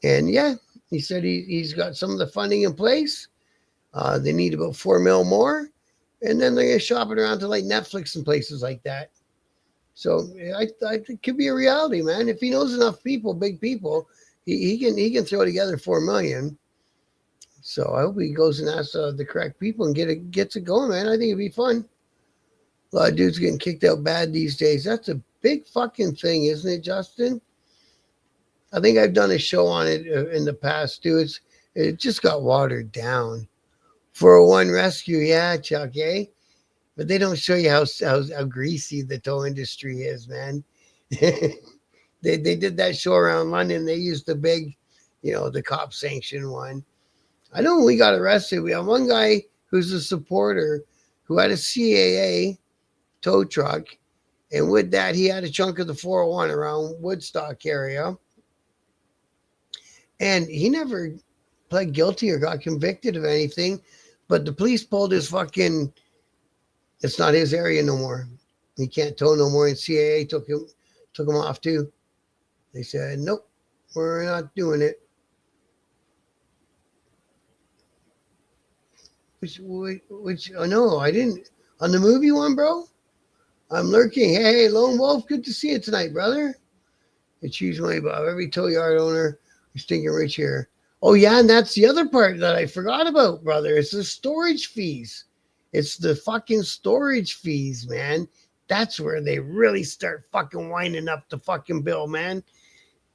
Speaker 1: And yeah, he said he's got some of the funding in place. They need about $4 million more, and then they're going to shop it around to like Netflix and places like that. So I think it could be a reality, man. If he knows enough people, big people, he can throw together $4 million. So I hope he goes and asks the correct people and gets it going, man. I think it'd be fun. A lot of dudes getting kicked out bad these days. That's a big fucking thing, isn't it, Justin? I think I've done a show on it in the past, too. It just got watered down. 401 Rescue, yeah, Chuck, eh? But they don't show you how greasy the tow industry is, man. they did that show around London. They used the big, the cop sanction one. I know when we got arrested, we have one guy who's a supporter who had a CAA tow truck. And with that, he had a chunk of the 401 around Woodstock area. And he never pled guilty or got convicted of anything. But the police pulled his fucking, it's not his area no more. He can't tow no more. And CAA took him off too. They said, nope, we're not doing it. Which no, I didn't. On the movie one, bro, I'm lurking. Hey, Lone Wolf, good to see you tonight, brother. It's usually about every tow yard owner who's stinking rich here. Oh, yeah, and that's the other part that I forgot about, brother. It's the storage fees. It's the fucking storage fees, man. That's where they really start fucking winding up the fucking bill, man.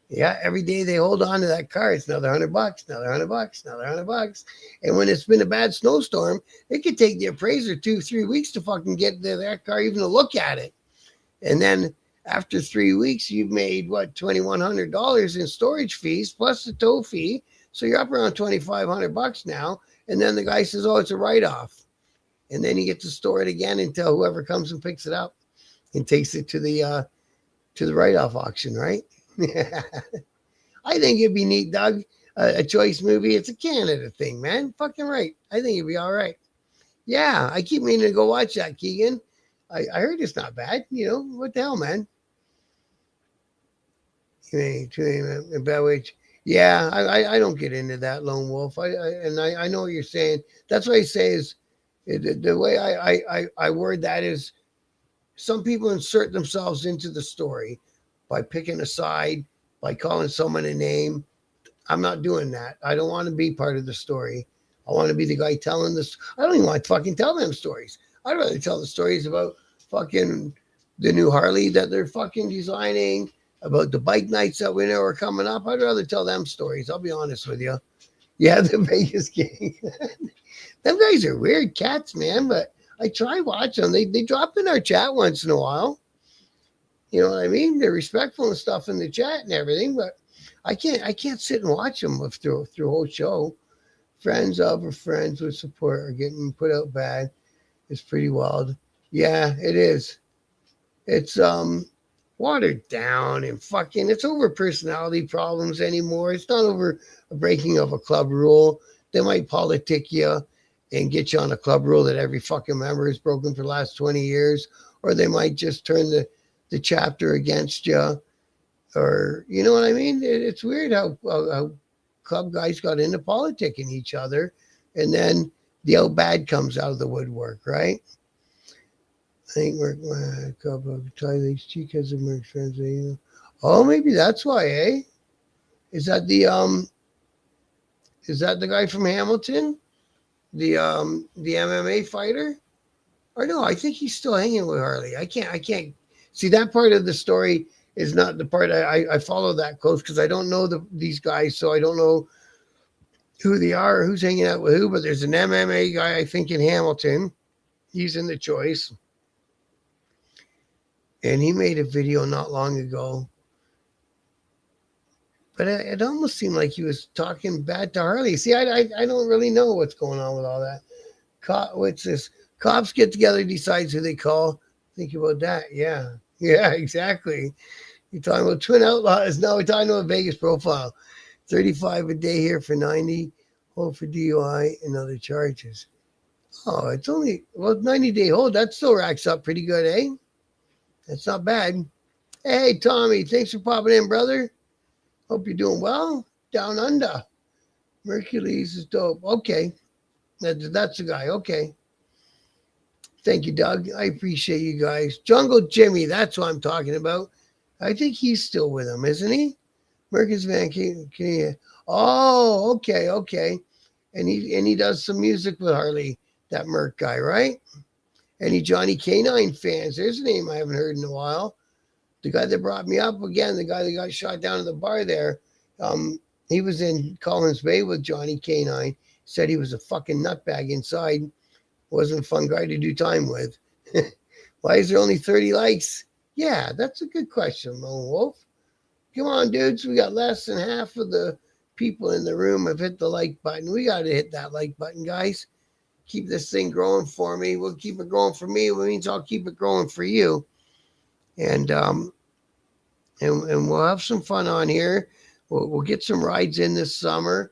Speaker 1: Yeah, every day they hold on to that car. It's another $100, another $100, another $100. And when it's been a bad snowstorm, it could take the appraiser 2-3 weeks to fucking get that car even to look at it. And then after 3 weeks, you've made $2,100 in storage fees plus the tow fee. So you're up around $2,500 now. And then the guy says, oh, it's a write-off. And then you get to store it again until whoever comes and picks it up and takes it to the write-off auction, right? I think it'd be neat, Doug. A choice movie. It's a Canada thing, man. Fucking right. I think it'd be all right. Yeah, I keep meaning to go watch that, Keegan. I heard it's not bad. What the hell, man? Yeah, I don't get into that, Lone Wolf. I know what you're saying. That's what I say is the way I word that is some people insert themselves into the story by picking a side, by calling someone a name. I'm not doing that. I don't want to be part of the story. I want to be the guy telling this. I don't even want to fucking tell them stories. I'd rather tell the stories about fucking the new Harley that they're fucking designing, about the bike nights that we know are coming up. I'd rather tell them stories. I'll be honest with you. Yeah, the Vegas gang. Them guys are weird cats, man, but I try watching them. They drop in our chat once in a while. You know what I mean? They're respectful and stuff in the chat and everything, but I can't sit and watch them through a whole show. Friends of or friends with support are getting put out bad. It's pretty wild. Yeah, it is. It's watered down and fucking it's over personality problems anymore. It's not over a breaking of a club rule. They might politic you and get you on a club rule that every fucking member has broken for the last 20 years, or they might just turn the chapter against you, or you know what I mean? It's weird how club guys got into politicking each other, and then the out bad comes out of the woodwork, right? I think we're a couple of Tyler's chicas and Merc friends. Oh, maybe that's why, eh? Is that the guy from Hamilton? The MMA fighter? Or no, I think he's still hanging with Harley. I can't see that part of the story is not the part I follow that close because I don't know these guys, so I don't know who they are or who's hanging out with who, but there's an MMA guy I think in Hamilton. He's in the choice. And he made a video not long ago. But it almost seemed like he was talking bad to Harley. See, I don't really know what's going on with all that. What's this? Cops get together, decides who they call. Think about that. Yeah. Yeah, exactly. You're talking about twin outlaws. No, we're talking about Vegas profile. 35 a day here for 90. Hold for DUI and other charges. Oh, it's only, well, 90-day hold. That still racks up pretty good, eh? That's not bad. Hey, Tommy, thanks for popping in, brother. Hope you're doing well. Down under. Mercules is dope. Okay. That's the guy. Okay. Thank you, Doug. I appreciate you guys. Jungle Jimmy, that's what I'm talking about. I think he's still with him, isn't he? Marcus Van can you? Oh, okay, okay. And he does some music with Harley, that Merc guy, right? Any Johnny Canine fans? There's a name I haven't heard in a while. The guy that brought me up again, the guy that got shot down at the bar there. He was in Collins Bay with Johnny Canine. Said he was a fucking nutbag inside. Wasn't a fun guy to do time with. Why is there only 30 likes? Yeah, that's a good question, Lone Wolf. Come on, dudes. We got less than half of the people in the room have hit the like button. We got to hit that like button, guys. Keep this thing growing for me. We'll keep it growing for me. It means I'll keep it growing for you. And we'll have some fun on here. We'll get some rides in this summer.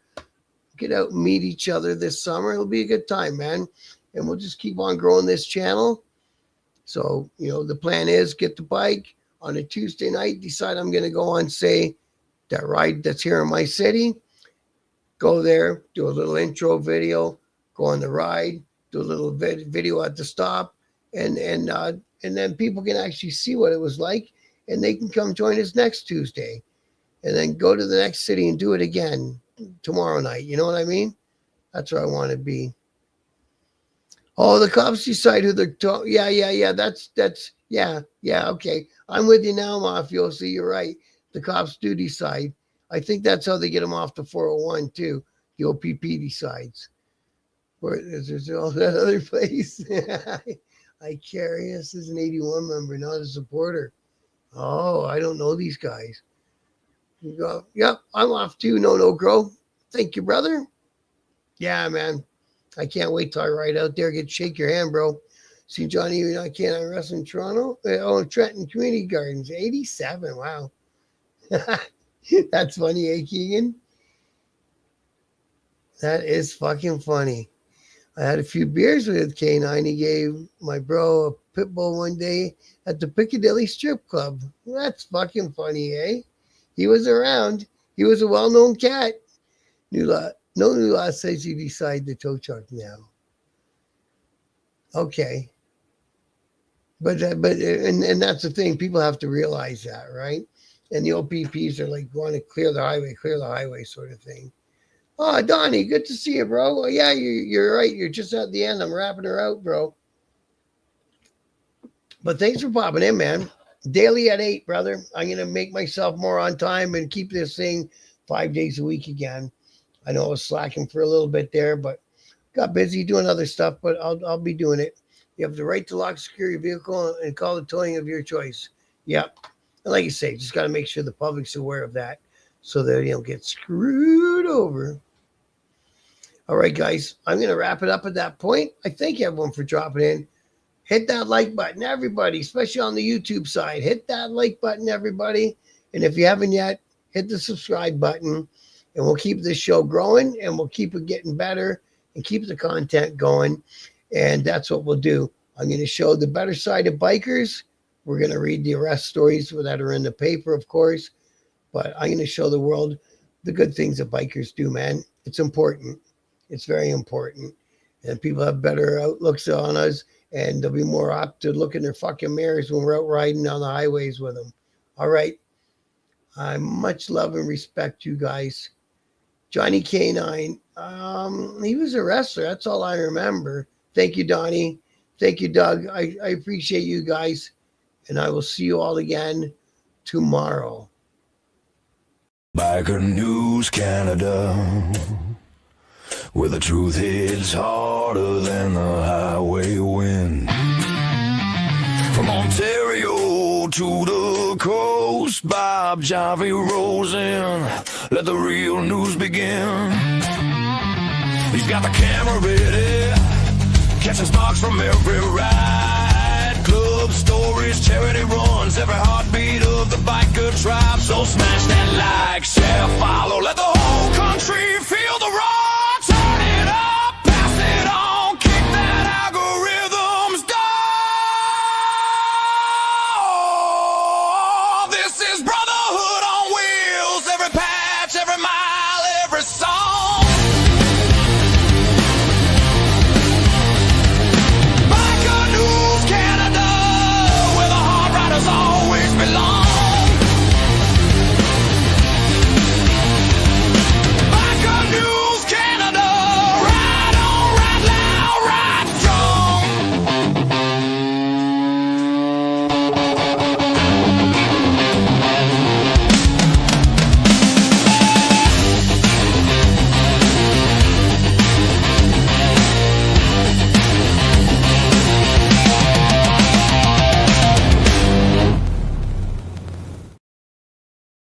Speaker 1: Get out and meet each other this summer. It'll be a good time, man. And we'll just keep on growing this channel. So, the plan is get the bike on a Tuesday night, decide I'm going to go on, say, that ride that's here in my city. Go there, do a little intro video, go on the ride, do a little video at the stop, and then people can actually see what it was like, and they can come join us next Tuesday, and then go to the next city and do it again tomorrow night. You know what I mean? That's where I want to be. Oh, the cops decide who they're talking. Yeah. That's yeah. Okay, I'm with you now, Mafioso. You're right. The cops do decide. I think that's how they get them off the 401 too. The OPP decides. Where there's all that other place. Icarius is an 81 member, not a supporter. Oh, I don't know these guys. You go, yep, I'm off too. No, Grow. Thank you, brother. Yeah, man. I can't wait till I ride out there, shake your hand, bro. See Johnny, I can't wrestle in Toronto. Trenton Community Gardens, 87. Wow. That's funny, eh, Keegan? That is fucking funny. I had a few beers with K9. He gave my bro a pit bull one day at the Piccadilly Strip Club. That's fucking funny, eh? He was around. He was a well-known cat. No new law says you decide the tow truck now. Okay. But and that's the thing. People have to realize that, right? And the OPPs are like, want to clear the highway sort of thing. Oh, Donnie, good to see you, bro. Well, yeah, you're right. You're just at the end. I'm wrapping her out, bro. But thanks for popping in, man. Daily at 8, brother. I'm going to make myself more on time and keep this thing 5 days a week again. I know I was slacking for a little bit there, but got busy doing other stuff, but I'll be doing it. You have the right to lock, secure your vehicle, and call the towing of your choice. Yep. And like you say, just got to make sure the public's aware of that so that you don't get screwed over. All right, guys, I'm going to wrap it up at that point. I thank everyone for dropping in. Hit that like button, everybody, especially on the YouTube side. Hit that like button, everybody. And if you haven't yet, hit the subscribe button. And we'll keep this show growing, and we'll keep it getting better and keep the content going. And that's what we'll do. I'm going to show the better side of bikers. We're going to read the arrest stories that are in the paper, of course. But I'm going to show the world the good things that bikers do, man. It's important. It's very important. And people have better outlooks on us, and they'll be more apt to look in their fucking mirrors when we're out riding on the highways with them. All right. I much love and respect you guys. Johnny K9, he was a wrestler. That's all I remember. Thank you, Donnie. Thank you, Doug. I appreciate you guys. And I will see you all again tomorrow.
Speaker 2: Biker News Canada, where the truth hits harder than the highway wind. From Ontario to the coast, Bob Javi rolls in. Let the real news begin. He's got the camera ready, catching sparks from every ride. Club stories, charity